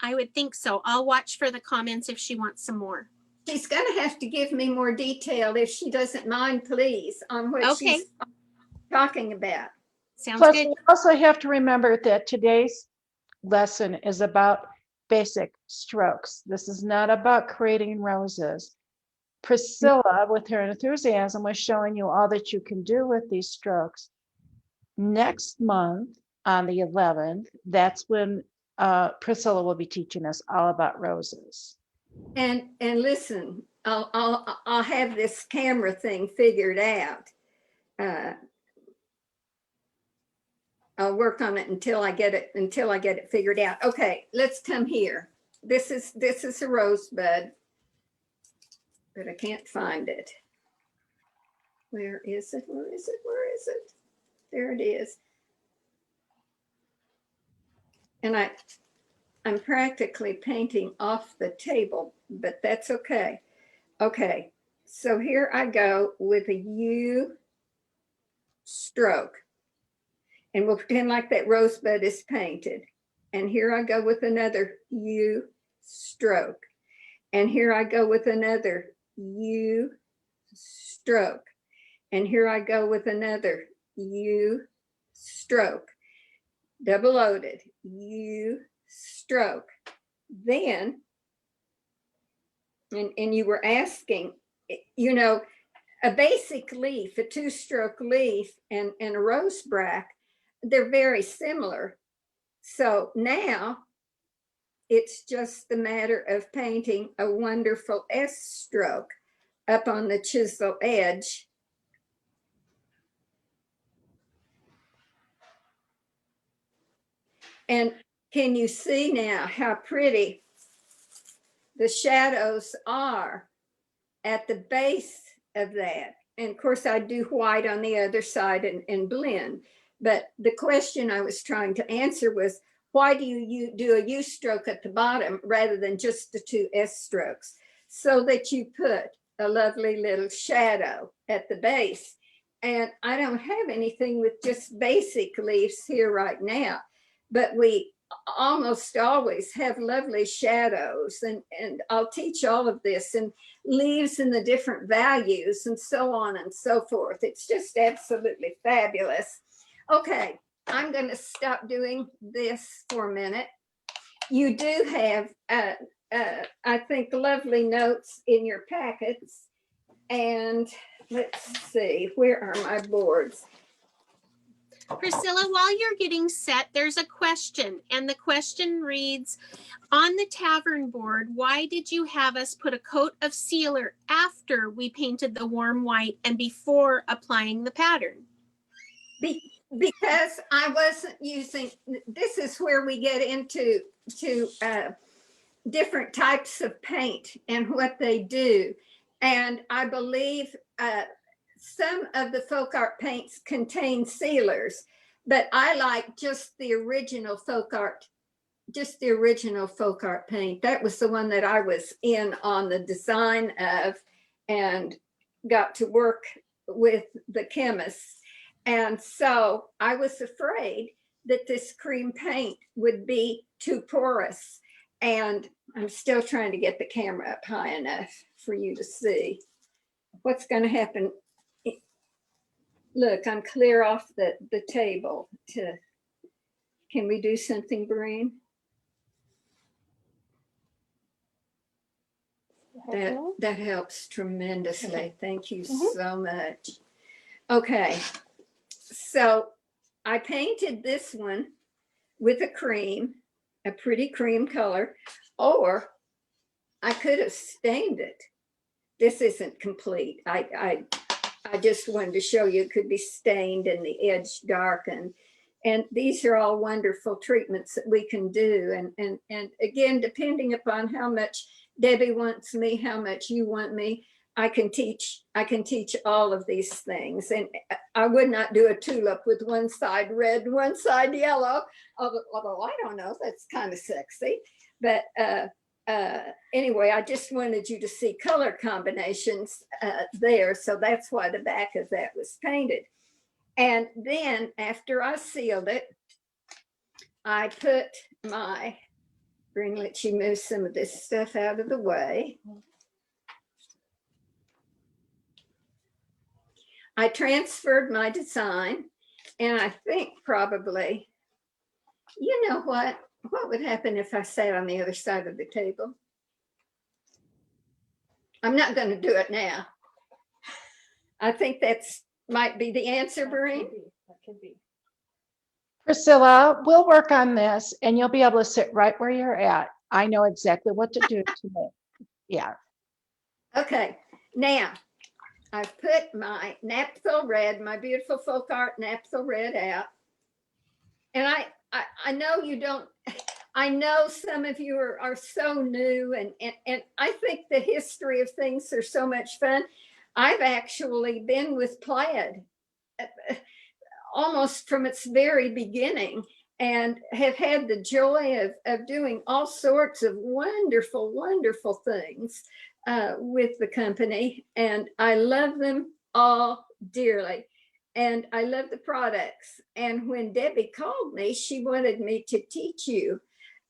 I would think so. I'll watch for the comments if she wants some more. She's going to have to give me more detail if she doesn't mind, please, on what she's talking about. Sounds Plus, good. we also have to remember that today's lesson is about basic strokes. This is not about creating roses. Priscilla, with her enthusiasm, was showing you all that you can do with these strokes. Next month, on the 11th, that's when Priscilla will be teaching us all about roses. And listen, I'll have this camera thing figured out. I'll work on it until I get it figured out. Okay, let's come here. This is a rosebud, but I can't find it. Where is it? Where is it? Where is it? There it is. And I'm practically painting off the table, but that's okay. Okay, so here I go with a U stroke. And we'll pretend like that rosebud is painted. And here I go with another U stroke. And here I go with another U stroke. And here I go with another U stroke. Double loaded, U stroke. Then, and you were asking, you know, a basic leaf, a 2-stroke leaf, and a rose bract, they're very similar. So now it's just the matter of painting a wonderful S stroke up on the chisel edge. And can you see now how pretty the shadows are at the base of that? And of course I do white on the other side and blend. But the question I was trying to answer was, why do you do a U stroke at the bottom rather than just the 2 S strokes? So that you put a lovely little shadow at the base. And I don't have anything with just basic leaves here right now, but we almost always have lovely shadows, and I'll teach all of this, and leaves and the different values and so on and so forth. It's just absolutely fabulous. Okay, I'm going to stop doing this for a minute. You do have, I think, lovely notes in your packets. And let's see, where are my boards? Priscilla, while you're getting set, there's a question, and the question reads, on the tavern board, why did you have us put a coat of sealer after we painted the warm white and before applying the pattern? Because I wasn't using, this is where we get into different types of paint and what they do. And I believe some of the folk art paints contain sealers, but I like just the original folk art paint. That was the one that I was in on the design of and got to work with the chemists. And so I was afraid that this cream paint would be too porous. And I'm still trying to get the camera up high enough for you to see what's going to happen. Look, I'm clear off the table. Can we do something, Breen? That helps tremendously. Okay. Thank you so much. Okay, so I painted this one with a cream, a pretty cream color, or I could have stained it. This isn't complete. I just wanted to show you it could be stained and the edge darkened. And these are all wonderful treatments that we can do. And again, depending upon how much Debbie wants me, how much you want me, I can teach all of these things. And I would not do a tulip with one side red, one side yellow, although I don't know, that's kind of sexy. But anyway, I just wanted you to see color combinations there. So that's why the back of that was painted. And then after I sealed it, I put let you move some of this stuff out of the way. I transferred my design, and I think probably, you know what would happen if I sat on the other side of the table? I'm not going to do it now. I think that's might be the answer, Breen. That could be. Priscilla, we'll work on this and you'll be able to sit right where you're at. I know exactly what to do to make. Yeah. Okay, now I've put my naphtha red, my beautiful folk art naphtha red out. And I know you don't, I know some of you are so new and I think the history of things are so much fun. I've actually been with Plaid almost from its very beginning and have had the joy of doing all sorts of wonderful, wonderful things with the company. And I love them all dearly. And I love the products. And when Debbie called me, she wanted me to teach you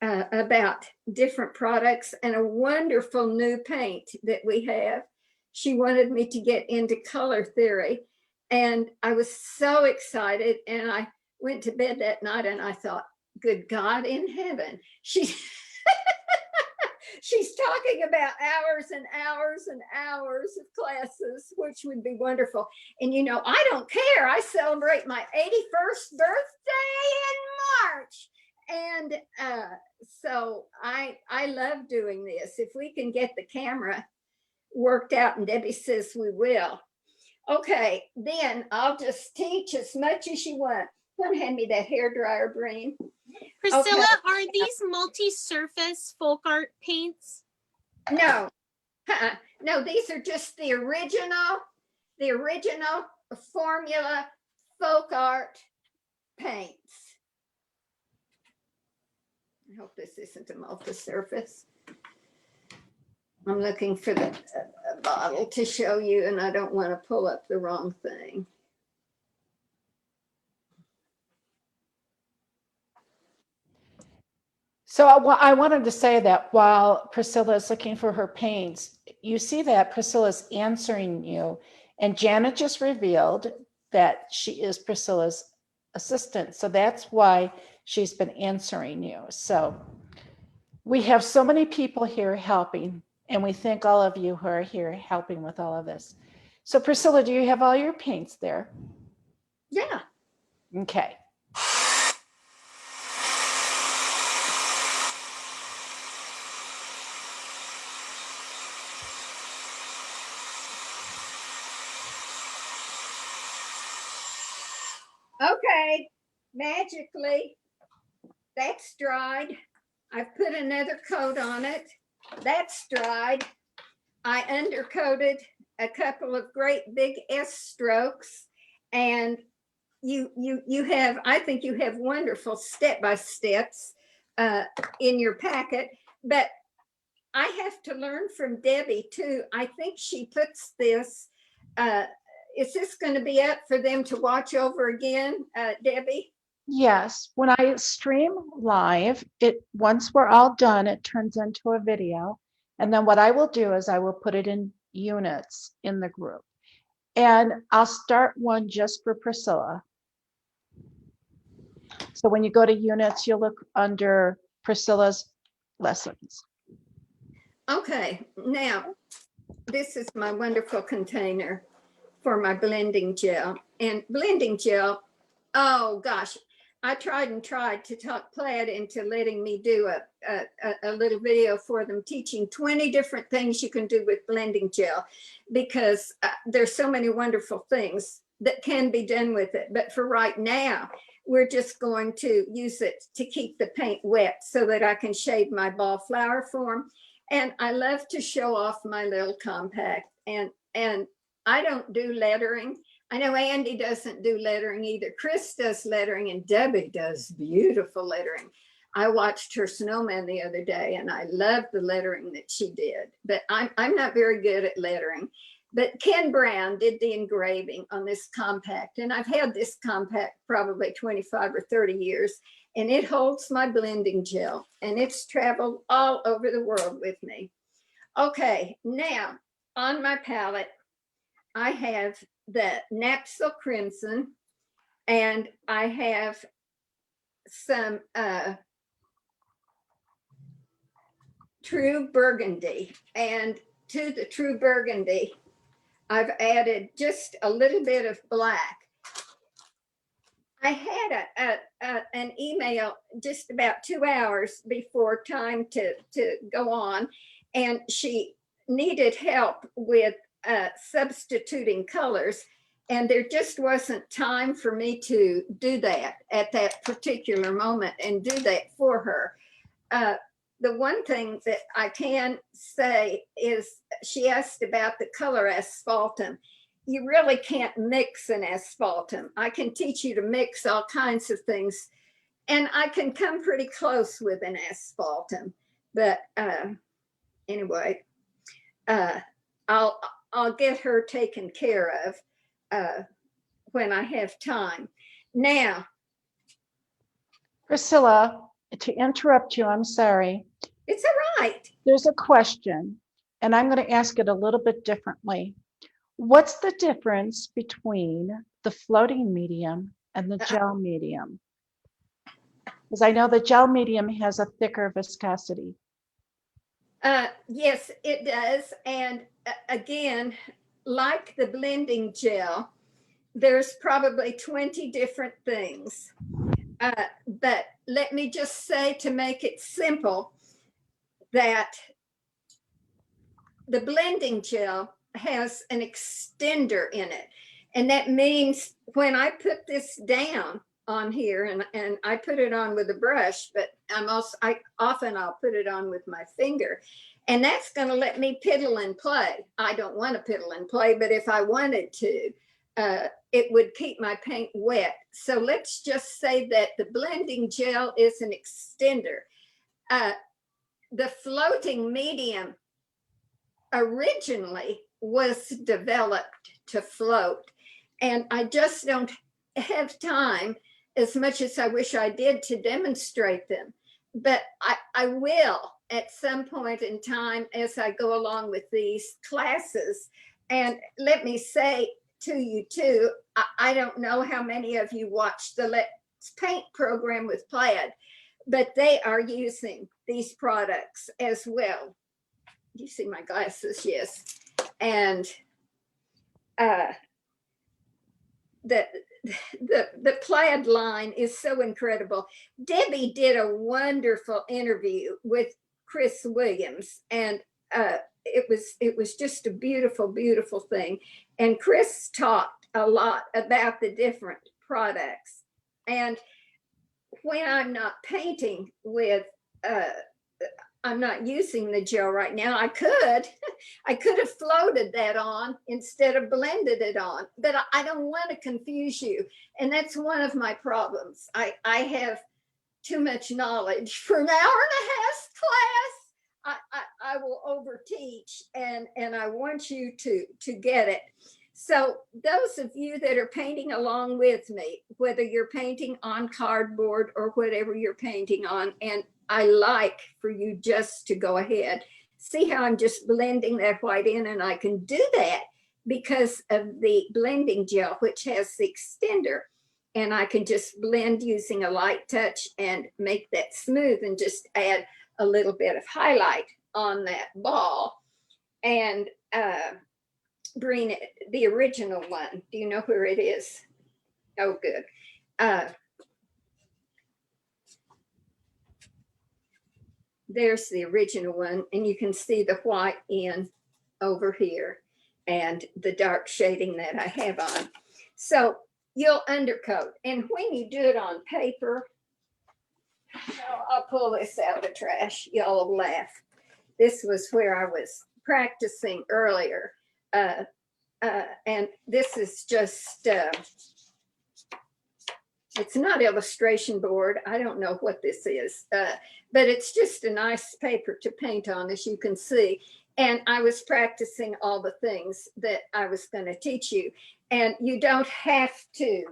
about different products and a wonderful new paint that we have. She wanted me to get into color theory. And I was so excited. And I went to bed that night and I thought, good God in heaven, she's talking about hours and hours and hours of classes, which would be wonderful. And you know, I don't care. I celebrate my 81st birthday in March. And so I love doing this. If we can get the camera worked out, and Debbie says we will. Okay, then I'll just teach as much as you want. Come hand me that hair dryer, Breen. Priscilla, Okay. are these multi-surface folk art paints? No, no, these are just the original formula folk art paints. I hope this isn't a multi-surface. I'm looking for the bottle to show you, and I don't want to pull up the wrong thing. So I wanted to say that while Priscilla is looking for her paints, you see that Priscilla's answering you. And Janet just revealed that she is Priscilla's assistant. So that's why she's been answering you. So we have so many people here helping. And we thank all of you who are here helping with all of this. So Priscilla, do you have all your paints there? Yeah. Okay. Okay, magically, that's dried. I've put another coat on it. That's dried. I undercoated a couple of great big S strokes, and you have, I think you have wonderful step-by-steps in your packet, but I have to learn from Debbie too. I think she puts this, is this going to be up for them to watch over again, Debbie? Yes, when I stream live, once we're all done, it turns into a video. And then what I will do is I will put it in units in the group. And I'll start one just for Priscilla. So when you go to units, you'll look under Priscilla's lessons. Okay, now this is my wonderful container for my blending gel. And blending gel, oh gosh, I tried to talk Plaid into letting me do a little video for them teaching 20 different things you can do with blending gel, because there's so many wonderful things that can be done with it. But for right now, we're just going to use it to keep the paint wet so that I can shade my ball flower form. And I love to show off my little compact. And I don't do lettering. I know Andy doesn't do lettering either. Chris does lettering, and Debbie does beautiful lettering. I watched her snowman the other day, and I loved the lettering that she did. But I'm not very good at lettering. But Ken Brown did the engraving on this compact, and I've had this compact probably 25 or 30 years, and it holds my blending gel, and it's traveled all over the world with me. Okay, now on my palette, I have the Napsal Crimson, and I have some True Burgundy. And to the True Burgundy, I've added just a little bit of black. I had an email just about 2 hours before time to go on, and she needed help with substituting colors, and there just wasn't time for me to do that at that particular moment and do that for her. The one thing that I can say is she asked about the color asphaltum. You really can't mix an asphaltum. I can teach you to mix all kinds of things, and I can come pretty close with an asphaltum. But anyway, I'll get her taken care of when I have time. Now, Priscilla, to interrupt you, I'm sorry. it's all right. There's a question, and I'm going to ask it a little bit differently. What's the difference between the floating medium and the gel medium? Because I know the gel medium has a thicker viscosity. Yes, it does. And again, like the blending gel, there's probably 20 different things. But let me just say, to make it simple, that the blending gel has an extender in it. And that means when I put this down on here, and I put it on with a brush, but I'll put it on with my finger, and that's going to let me piddle and play. I don't want to piddle and play, but if I wanted to, it would keep my paint wet. So let's just say that the blending gel is an extender. The floating medium originally was developed to float, and I just don't have time, as much as I wish I did, to demonstrate them. But I will at some point in time as I go along with these classes. And let me say to you too, I don't know how many of you watched the Let's Paint program with Plaid, but they are using these products as well. You see my glasses? Yes. And the plaid line is so incredible. Debbie did a wonderful interview with Chris Williams, and it was just a beautiful, beautiful thing. And Chris talked a lot about the different products. And when I'm not painting with, I'm not using the gel right now. I could have floated that on instead of blended it on, but I don't want to confuse you. And that's one of my problems. I have too much knowledge for an hour and a half class. I will overteach, and I want you to get it. So those of you that are painting along with me, whether you're painting on cardboard or whatever you're painting on, and I like for you just to go ahead. See how I'm just blending that white in, and I can do that because of the blending gel, which has the extender. And I can just blend using a light touch and make that smooth and just add a little bit of highlight on that ball and bring it, the original one. Do you know where it is? Oh, good. There's the original one, and you can see the white in over here and the dark shading that I have on. So you'll undercoat, and when you do it on paper, I'll pull this out of the trash. Y'all will laugh. This was where I was practicing earlier, and this is just, it's not illustration board. I don't know what this is, but it's just a nice paper to paint on, as you can see. And I was practicing all the things that I was going to teach you. And you don't have to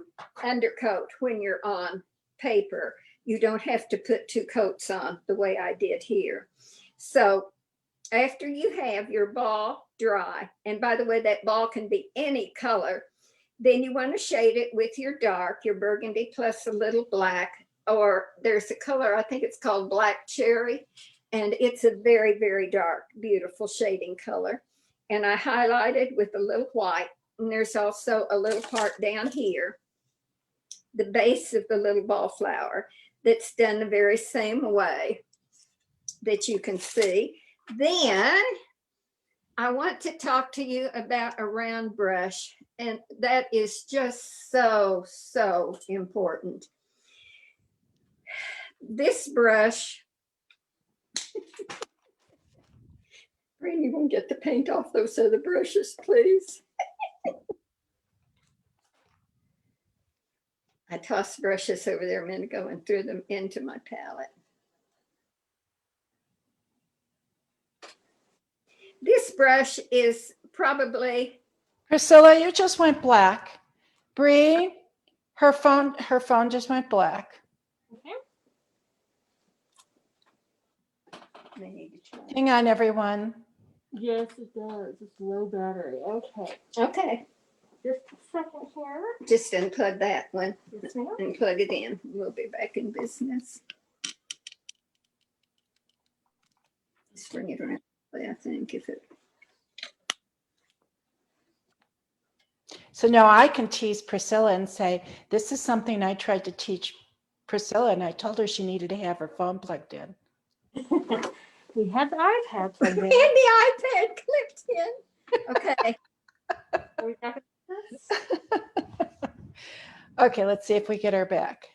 undercoat when you're on paper. You don't have to put two coats on the way I did here. So after you have your ball dry, and by the way, that ball can be any color, then you want to shade it with your dark, your burgundy plus a little black, or there's a color, I think it's called black cherry, and it's a very, very dark, beautiful shading color. And I highlighted with a little white, and there's also a little part down here, the base of the little ball flower, that's done the very same way that you can see. Then I want to talk to you about a round brush, and that is just so, so important. This brush, Randy, won't get the paint off those other brushes, please. I tossed brushes over there a minute ago and threw them into my palette. This brush is probably... Priscilla, you just went black. Bree, her phone just went black. Okay. They need to try. Hang on, everyone. Yes, it does. It's low battery. Okay. Okay, Just a second here. just unplug that one Yes, ma'am. and plug it in. We'll be back in business. Just bring it around, I think, if it... So now I can tease Priscilla and say, this is something I tried to teach Priscilla, and I told her she needed to have her phone plugged in. We have the iPad And plugged in. the iPad clipped in. Okay. Are we back at this? Okay, let's see if we get her back.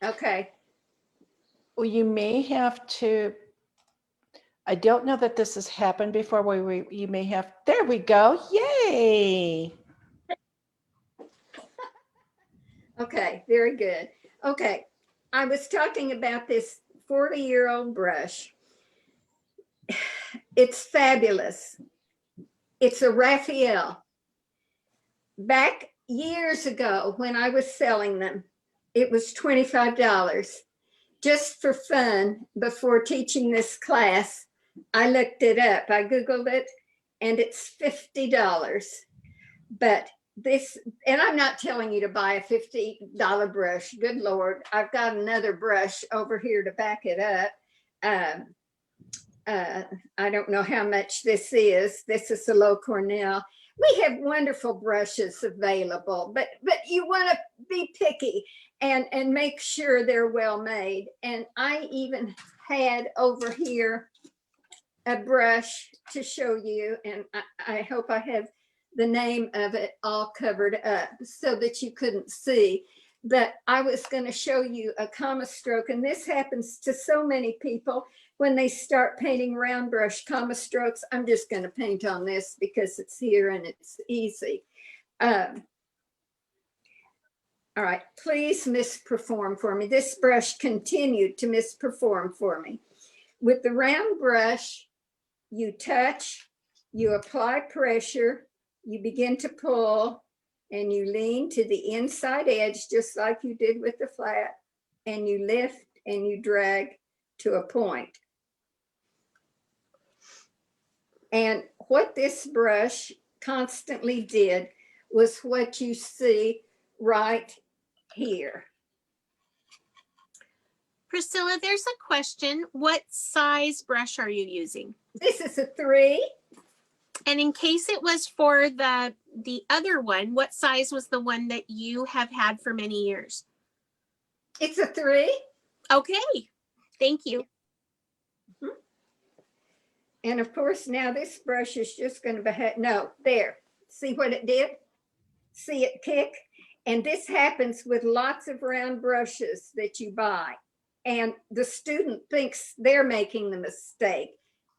Okay. Well, you may have to, I don't know that this has happened before, where you may have, there we go, yay. Okay, very good. Okay, I was talking about this 40-year-old brush. It's fabulous. It's a Raphael. Back years ago when I was selling them, it was $25. Just for fun, before teaching this class, I looked it up. I Googled it, and it's $50. But this, and I'm not telling you to buy a $50 brush. Good Lord, I've got another brush over here to back it up. I don't know how much this is. This is a low Cornell. We have wonderful brushes available, but you want to be picky and make sure they're well made. And I even had over here a brush to show you, and I hope I have the name of it all covered up so that you couldn't see. But I was going to show you a comma stroke, and this happens to so many people when they start painting round brush comma strokes. I'm just going to paint on this because it's here and it's easy. All right, please misperform for me. This brush continued to misperform for me. With the round brush, you touch, you apply pressure, you begin to pull, and you lean to the inside edge, just like you did with the flat, and you lift and you drag to a point. And what this brush constantly did was what you see right here. Priscilla, there's a question. What size brush are you using? This is a 3. And in case it was for the other one, what size was the one that you have had for many years? It's a 3. Okay, thank you. And of course, now this brush is just going to behave. No, there. See what it did? See it kick? And this happens with lots of round brushes that you buy. And the student thinks they're making the mistake,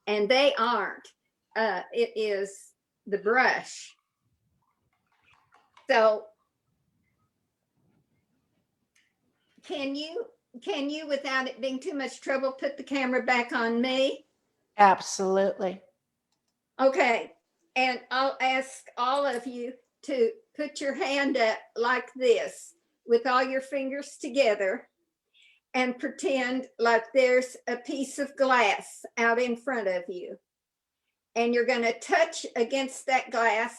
and they aren't. It is the brush. So can you, without it being too much trouble, put the camera back on me? Absolutely. Okay. And I'll ask all of you to put your hand up like this with all your fingers together and pretend like there's a piece of glass out in front of you. And you're going to touch against that glass,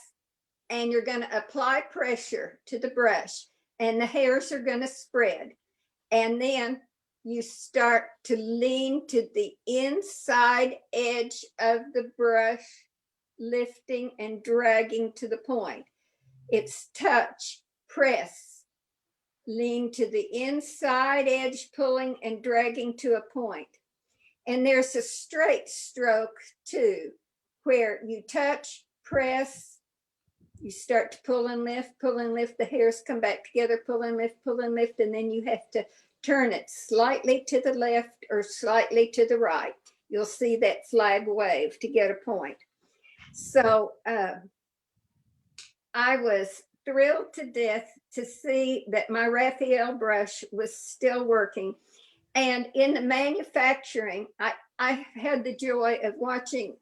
and you're going to apply pressure to the brush, and the hairs are going to spread. And then you start to lean to the inside edge of the brush, lifting and dragging to the point. It's touch, press, lean to the inside edge, pulling and dragging to a point. And there's a straight stroke too, where you touch, press, you start to pull and lift, the hairs come back together, pull and lift, and then you have to turn it slightly to the left or slightly to the right. You'll see that flag wave to get a point. So I was thrilled to death to see that my Raphael brush was still working. And in the manufacturing, I had the joy of watching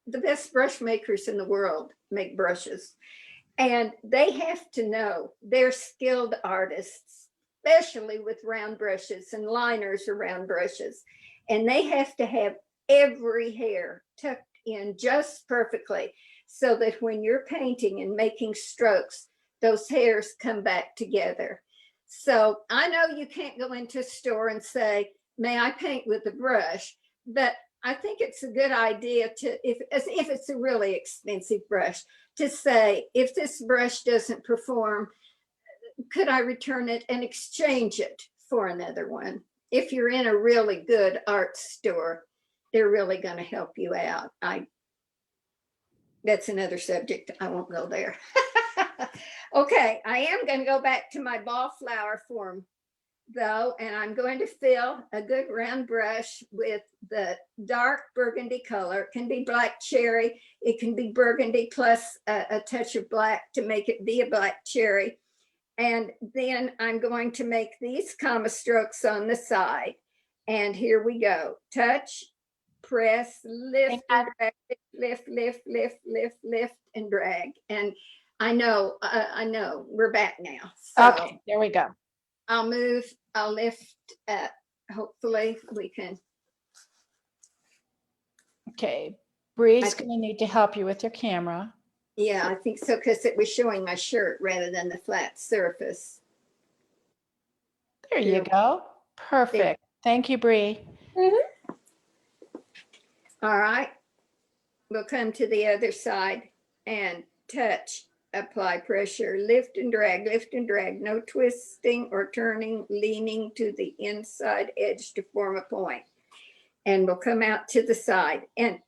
the best brush makers in the world make brushes. And they have to know they're skilled artists, especially with round brushes and liners around brushes. And they have to have every hair tucked in just perfectly so that when you're painting and making strokes, those hairs come back together. So I know you can't go into a store and say, may I paint with a brush? But I think it's a good idea to, if it's a really expensive brush, to say, if this brush doesn't perform, could I return it and exchange it for another one? If you're in a really good art store, they're really going to help you out. That's another subject. I won't go there. Okay, I am going to go back to my ball flower form though, and I'm going to fill a good round brush with the dark burgundy color. It can be black cherry. It can be burgundy plus a touch of black to make it be a black cherry. And then I'm going to make these comma strokes on the side. And here we go. Touch, press, lift, and drag, lift, and drag. And I know, we're back now. So Okay, there we go. I'll lift up. Hopefully we can. Okay, Bree's going to need to help you with your camera. Yeah, I think so, because it was showing my shirt rather than the flat surface. There you go. Perfect. Thank you, Bree. All right, we'll come to the other side and touch, apply pressure, lift and drag, no twisting or turning, leaning to the inside edge to form a point. And we'll come out to the side. And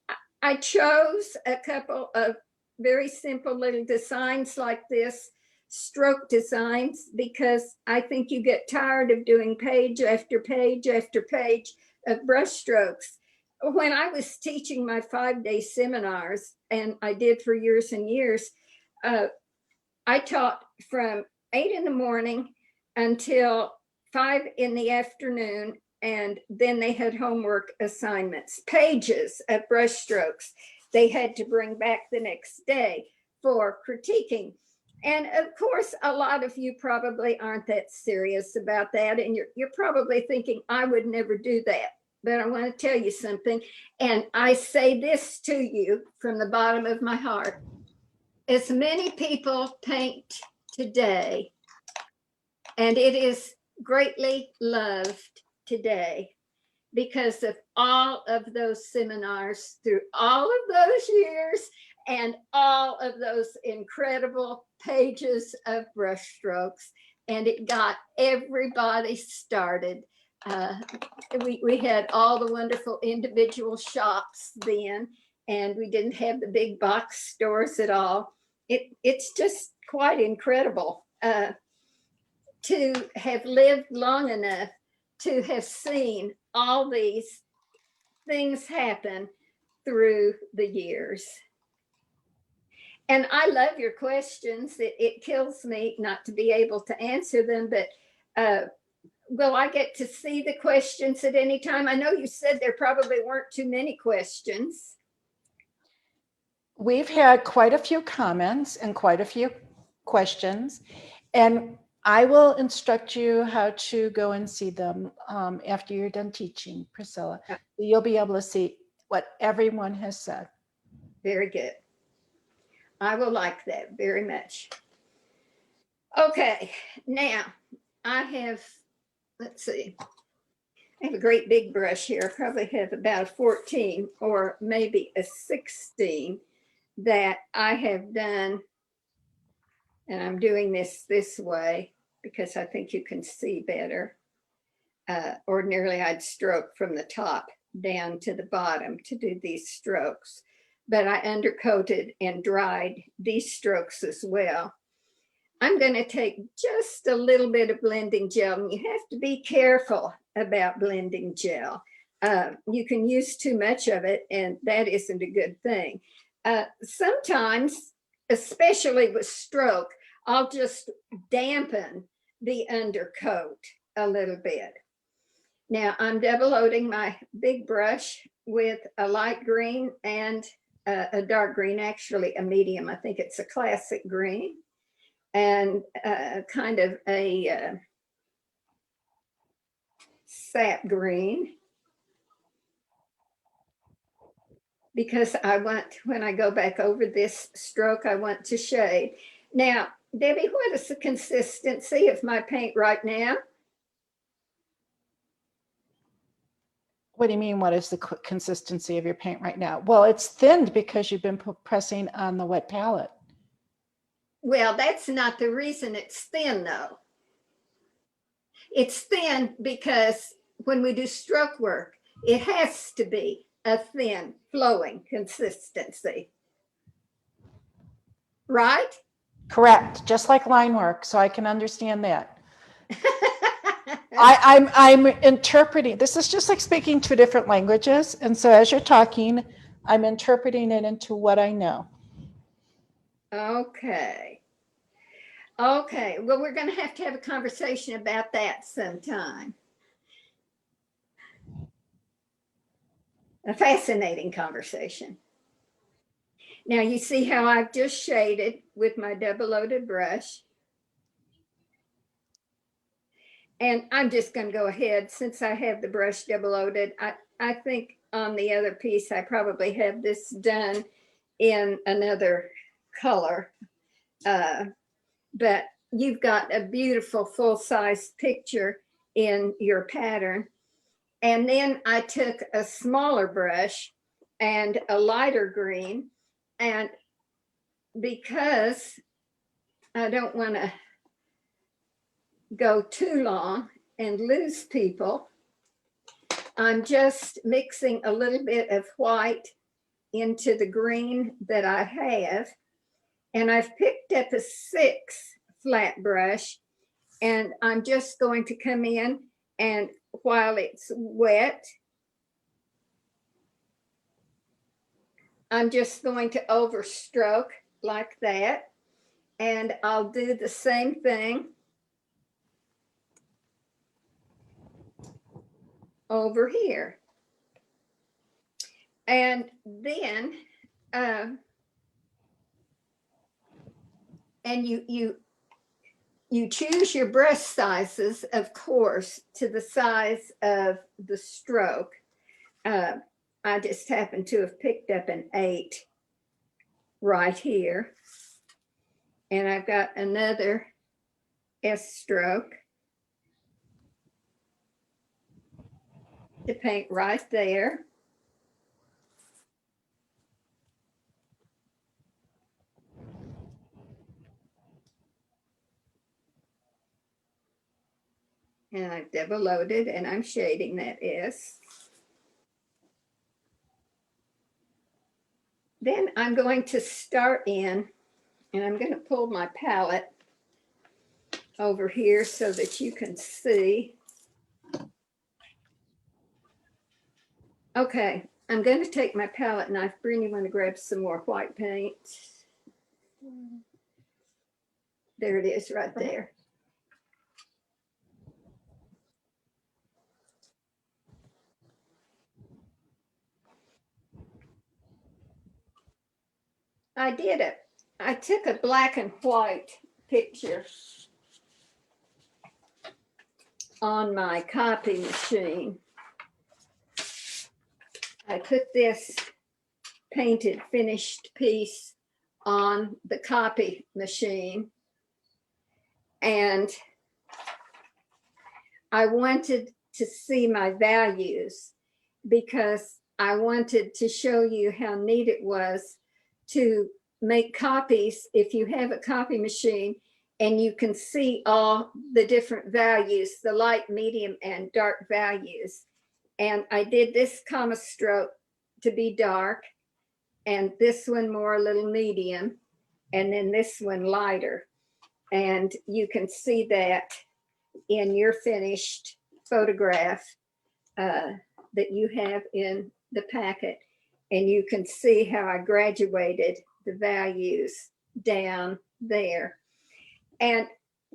I chose a couple of very simple little designs like this, stroke designs, because I think you get tired of doing page after page after page of brush strokes. When I was teaching my 5-day seminars, and I did for years and years, I taught from 8 in the morning until 5 in the afternoon, and then they had homework assignments, pages of brush strokes they had to bring back the next day for critiquing. And of course, a lot of you probably aren't that serious about that, and you're probably thinking, I would never do that. But I want to tell you something, and I say this to you from the bottom of my heart. As many people paint today, and it is greatly loved today because of all of those seminars through all of those years and all of those incredible pages of brushstrokes. And it got everybody started. We had all the wonderful individual shops then, and we didn't have the big box stores at all. It's just quite incredible to have lived long enough to have seen all these things happen through the years. And I love your questions. It kills me not to be able to answer them, but will I get to see the questions at any time? I know you said there probably weren't too many questions. We've had quite a few comments and quite a few questions, and I will instruct you how to go and see them after you're done teaching, Priscilla. You'll be able to see what everyone has said. Very good. I will like that very much. Okay, now I have, let's see, I have a great big brush here. I probably have about 14 or maybe a 16 that I have done. And I'm doing this way because I think you can see better. Ordinarily, I'd stroke from the top down to the bottom to do these strokes, but I undercoated and dried these strokes as well. I'm going to take just a little bit of blending gel, and you have to be careful about blending gel. You can use too much of it, and that isn't a good thing. Sometimes, especially with stroke, I'll just dampen the undercoat a little bit. Now I'm double loading my big brush with a light green and a dark green, actually a medium. I think it's a classic green, and kind of a sap green, because I want, when I go back over this stroke, I want to shade. Now, Debbie, what is the consistency of my paint right now? What do you mean, what is the consistency of your paint right now? Well, it's thinned because you've been pressing on the wet palette. Well, that's not the reason it's thin, though. It's thin because when we do stroke work, it has to be a thin, flowing consistency. Right? Correct, just like line work, so I can understand that. I'm interpreting, this is just like speaking two different languages, and so as you're talking, I'm interpreting it into what I know. Okay. Okay, well, we're going to have a conversation about that sometime. A fascinating conversation. Now you see how I've just shaded with my double loaded brush. And I'm just going to go ahead, since I have the brush double loaded. I think on the other piece, I probably have this done in another color. But you've got a beautiful full-size picture in your pattern. And then I took a smaller brush and a lighter green, and because I don't want to go too long and lose people, I'm just mixing a little bit of white into the green that I have. And I've picked up a 6 flat brush, and I'm just going to come in, and while it's wet, I'm just going to overstroke like that. And I'll do the same thing over here. And then, and you choose your brush sizes, of course, to the size of the stroke. I just happen to have picked up an 8 right here. And I've got another S stroke to paint right there. And I've double loaded and I'm shading that S. Then I'm going to start in, and I'm going to pull my palette over here so that you can see. Okay, I'm going to take my palette knife. Bryn, you want to grab some more white paint? There it is right there. I did it. I took a black and white picture on my copy machine. I put this painted finished piece on the copy machine, and I wanted to see my values because I wanted to show you how neat it was to make copies if you have a copy machine and you can see all the different values, the light, medium, and dark values. And I did this comma stroke to be dark, and this one more a little medium, and then this one lighter. And you can see that in your finished photograph that you have in the packet. And you can see how I graduated the values down there. And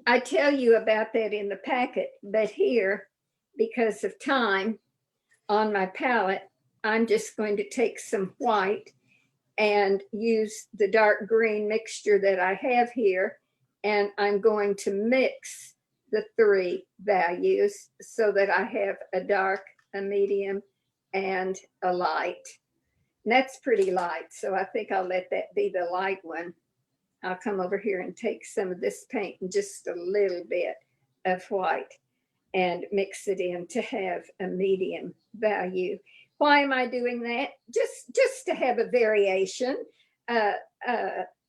I tell you about that in the packet, but here, because of time on my palette, I'm just going to take some white and use the dark green mixture that I have here. And I'm going to mix the 3 values so that I have a dark, a medium, and a light. And that's pretty light, so I think I'll let that be the light one. I'll come over here and take some of this paint and just a little bit of white and mix it in to have a medium value. Why am I doing that? Just to have a variation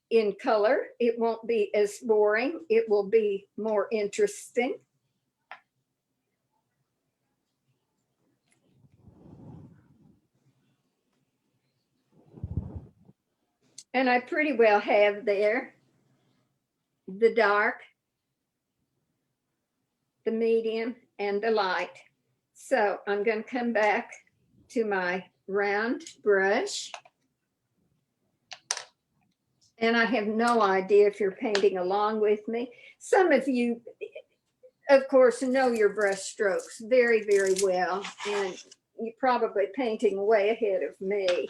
in color. It won't be as boring. It will be more interesting. And I pretty well have there the dark, the medium, and the light. So I'm going to come back to my round brush. And I have no idea if you're painting along with me. Some of you, of course, know your brush strokes very, very well. And you're probably painting way ahead of me.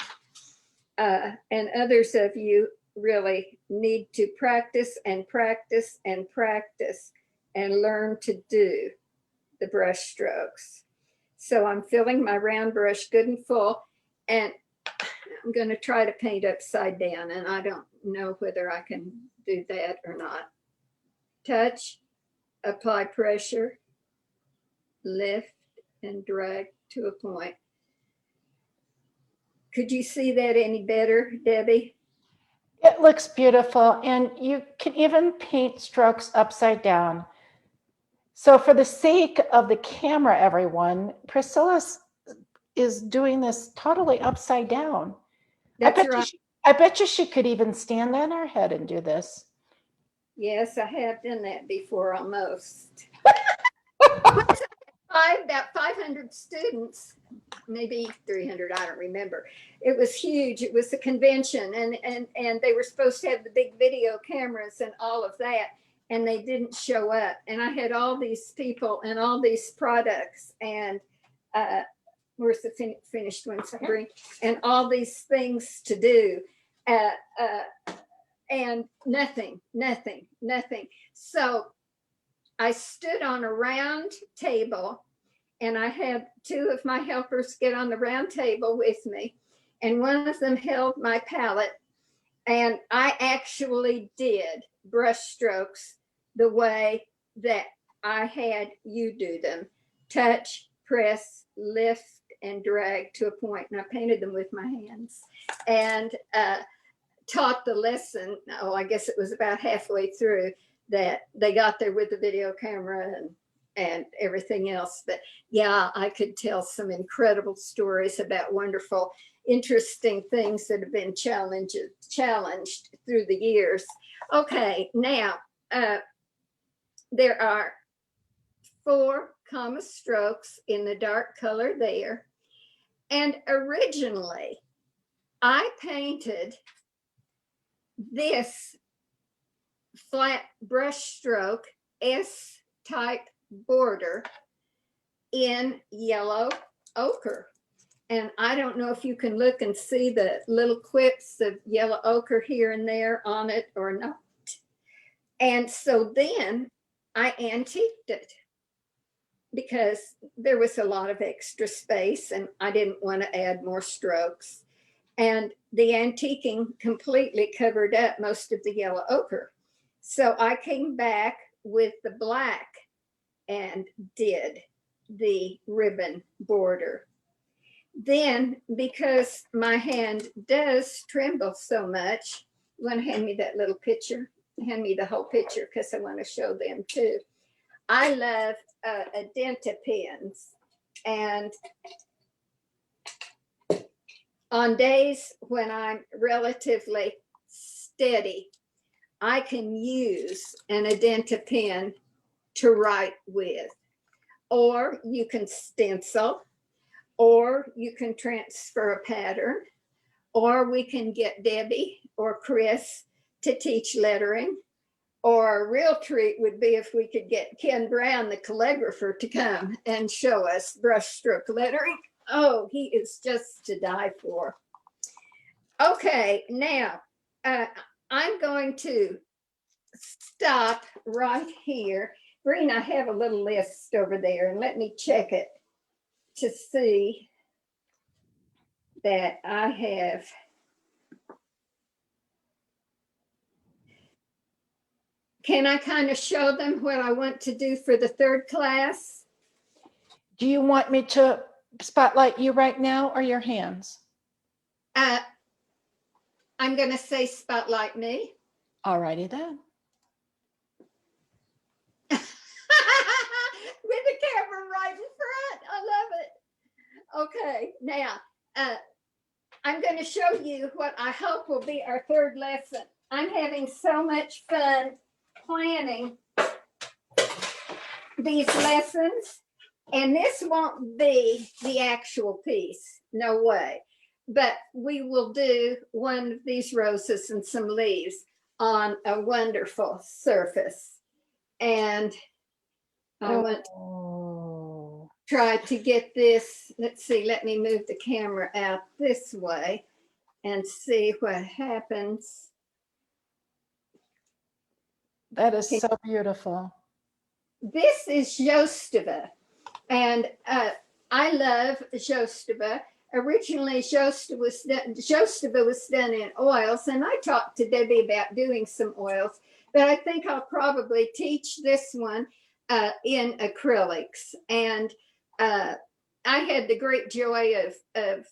And others of you really need to practice and practice and practice and learn to do the brush strokes. So I'm filling my round brush good and full, and I'm going to try to paint upside down, and I don't know whether I can do that or not. Touch, apply pressure, lift, and drag to a point. Could you see that any better, Debbie? It looks beautiful, and you can even paint strokes upside down. So for the sake of the camera, everyone, Priscilla is doing this totally upside down. That's right. I bet you she could even stand on her head and do this. Yes, I have done that before almost. About 500 students, maybe 300, I don't remember. It was huge. It was a convention, and they were supposed to have the big video cameras and all of that, and they didn't show up. And I had all these people and all these products, and where's the finished one, Sabrina? And all these things to do, and nothing. So I stood on a round table, and I had two of my helpers get on the round table with me, and one of them held my palette, and I actually did brush strokes the way that I had you do them. Touch, press, lift, and drag to a point, and I painted them with my hands, and taught the lesson. I guess it was about halfway through that they got there with the video camera and everything else. But yeah, I could tell some incredible stories about wonderful, interesting things that have been challenged through the years. Okay, now there are 4 comma strokes in the dark color there. And originally, I painted this flat brush stroke S-type border in yellow ochre. And I don't know if you can look and see the little quips of yellow ochre here and there on it or not. And so then I antiqued it because there was a lot of extra space and I didn't want to add more strokes. And the antiquing completely covered up most of the yellow ochre. So I came back with the black and did the ribbon border. Then, because my hand does tremble so much, you want to hand me that little picture? Hand me the whole picture because I want to show them too. I love Adenta pens, and on days when I'm relatively steady, I can use an Adenta pen to write with, or you can stencil, or you can transfer a pattern, or we can get Debbie or Chris to teach lettering, or a real treat would be if we could get Ken Brown, the calligrapher, to come and show us brushstroke lettering. Oh, he is just to die for. Okay, now I'm going to stop right here. Breen, I have a little list over there, and let me check it to see that I have. Can I kind of show them what I want to do for the 3rd class? Do you want me to spotlight you right now or your hands? I'm going to say spotlight me. All righty then. With the camera right in front. I love it. Okay, now I'm going to show you what I hope will be our 3rd lesson. I'm having so much fun planning these lessons, and this won't be the actual piece, no way, but we will do one of these roses and some leaves on a wonderful surface, and I want to try to get this. Let's see, let me move the camera out this way and see what happens. That is so beautiful. This is Jostova, and I love Jostova. Originally, Jostova was done in oils, and I talked to Debbie about doing some oils, but I think I'll probably teach this one in acrylics. And I had the great joy of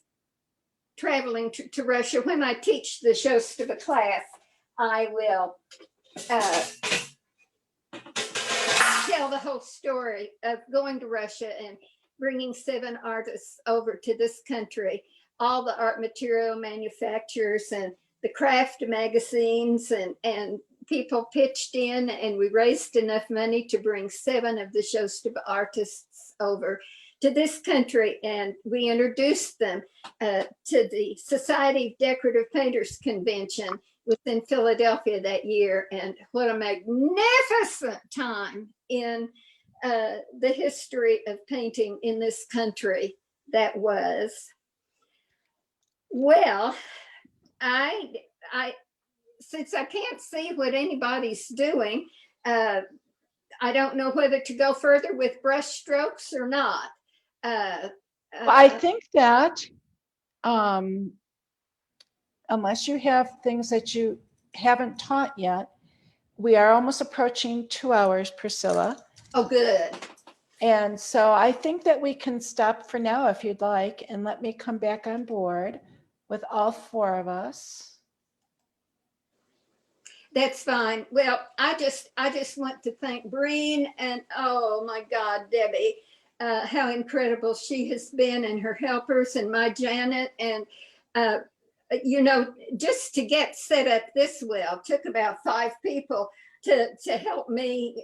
traveling to Russia when I teach the Jostova class. I will tell the whole story of going to Russia and bringing 7 artists over to this country, all the art material manufacturers and the craft magazines and people pitched in, and we raised enough money to bring 7 of the Showstop artists over to this country, and we introduced them to the Society of Decorative Painters Convention within Philadelphia that year. And what a magnificent time in the history of painting in this country that was. Well, I since I can't see what anybody's doing, I don't know whether to go further with brush strokes or not. I think that unless you have things that you haven't taught yet, we are almost approaching 2 hours, Priscilla. Oh, good. And so I think that we can stop for now if you'd like, and let me come back on board with all 4 of us. That's fine. Well, I just want to thank Breen and, oh my God, Debbie, how incredible she has been, and her helpers, and my Janet. And, just to get set up this well took about 5 people to help me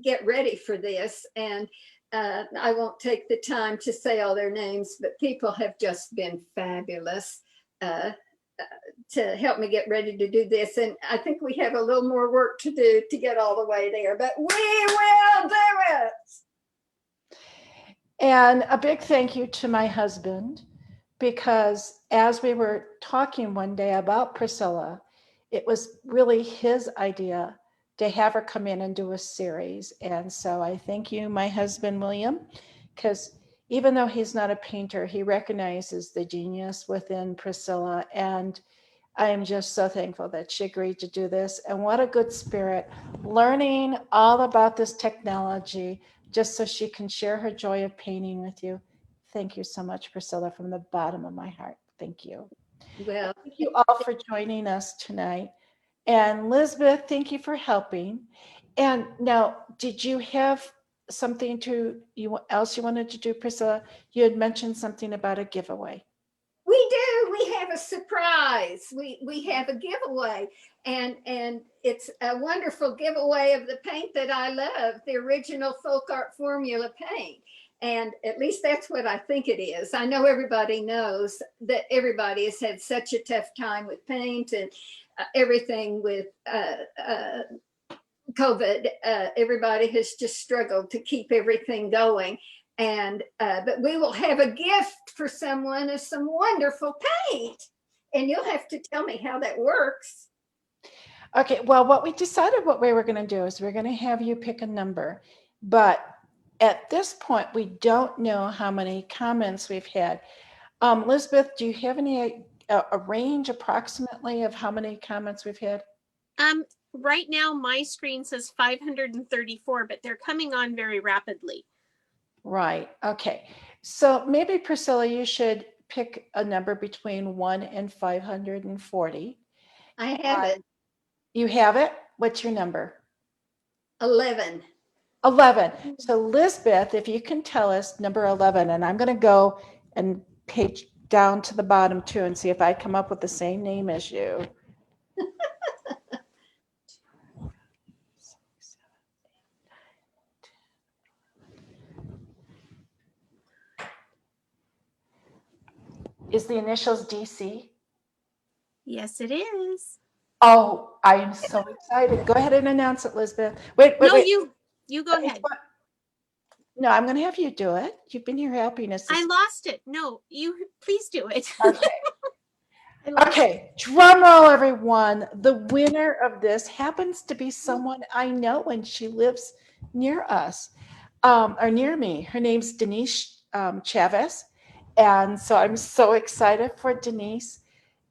get ready for this. And I won't take the time to say all their names, but people have just been fabulous to help me get ready to do this. And I think we have a little more work to do to get all the way there, but we will do it. And a big thank you to my husband, because as we were talking one day about Priscilla, it was really his idea to have her come in and do a series. And so I thank you, my husband, William, because even though he's not a painter, he recognizes the genius within Priscilla. And I am just so thankful that she agreed to do this. And what a good spirit, learning all about this technology just so she can share her joy of painting with you. Thank you so much, Priscilla, from the bottom of my heart. Thank you. Well, thank you all for joining us tonight. And Lisbeth, thank you for helping. And now, did you have something else you wanted to do, Priscilla? You had mentioned something about a giveaway. We do. We have a surprise. We have a giveaway, and it's a wonderful giveaway of the paint that I love, the original folk art formula paint. And at least that's what I think it is. I know everybody knows that everybody has had such a tough time with paint and everything with COVID. Everybody has just struggled to keep everything going. And but we will have a gift for someone of some wonderful paint, and you'll have to tell me how that works. Okay, well, what we decided what we were going to do is we're going to have you pick a number, but at this point we don't know how many comments we've had. Lisbeth, do you have any a range approximately of how many comments we've had? Right now my screen says 534, but they're coming on very rapidly. Right. Okay. So maybe, Priscilla, you should pick a number between 1 and 540. I have it. You have it? What's your number? 11. 11. So Lisbeth, if you can tell us number 11, and I'm going to go and page down to the bottom too and see if I come up with the same name as you. Is the initials DC? Yes, it is. Oh, I am so excited. Go ahead and announce it, Lisbeth. Wait. You go ahead. No, I'm going to have you do it. You've been here helping us. I lost it. No, you please do it. Okay. Okay, drum roll, everyone. The winner of this happens to be someone I know, and she lives near us, or near me. Her name's Denise Chavez. And so I'm so excited for Denise.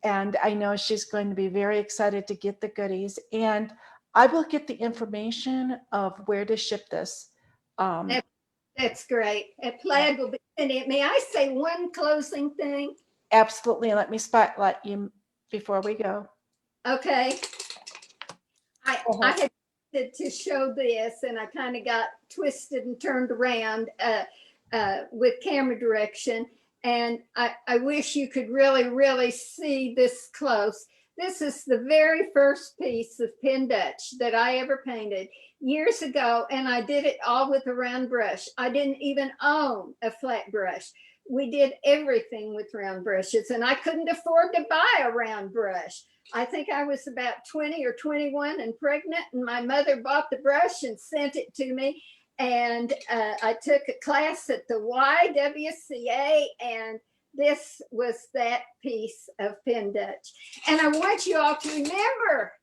And I know she's going to be very excited to get the goodies. And I will get the information of where to ship this. That's great. Plaid will be sending it. May I say one closing thing? Absolutely. And let me spotlight you before we go. Okay. I had to show this, and I kind of got twisted and turned around with camera direction. And I wish you could really see this close. This is the very first piece of pen Dutch that I ever painted years ago, and I did it all with a round brush. I didn't even own a flat brush. We did everything with round brushes, and I couldn't afford to buy a round brush. I think I was about 20 or 21 and pregnant, and my mother bought the brush and sent it to me. And I took a class at the YWCA, and this was that piece of pen Dutch. And I want you all to remember,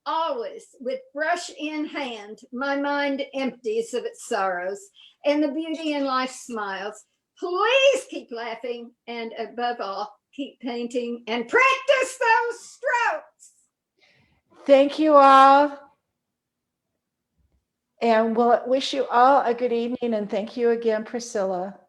always, with brush in hand, my mind empties of its sorrows, and the beauty in life smiles. Please keep laughing, and above all, keep painting and practice those strokes. Thank you all. And we'll wish you all a good evening. And thank you again, Priscilla.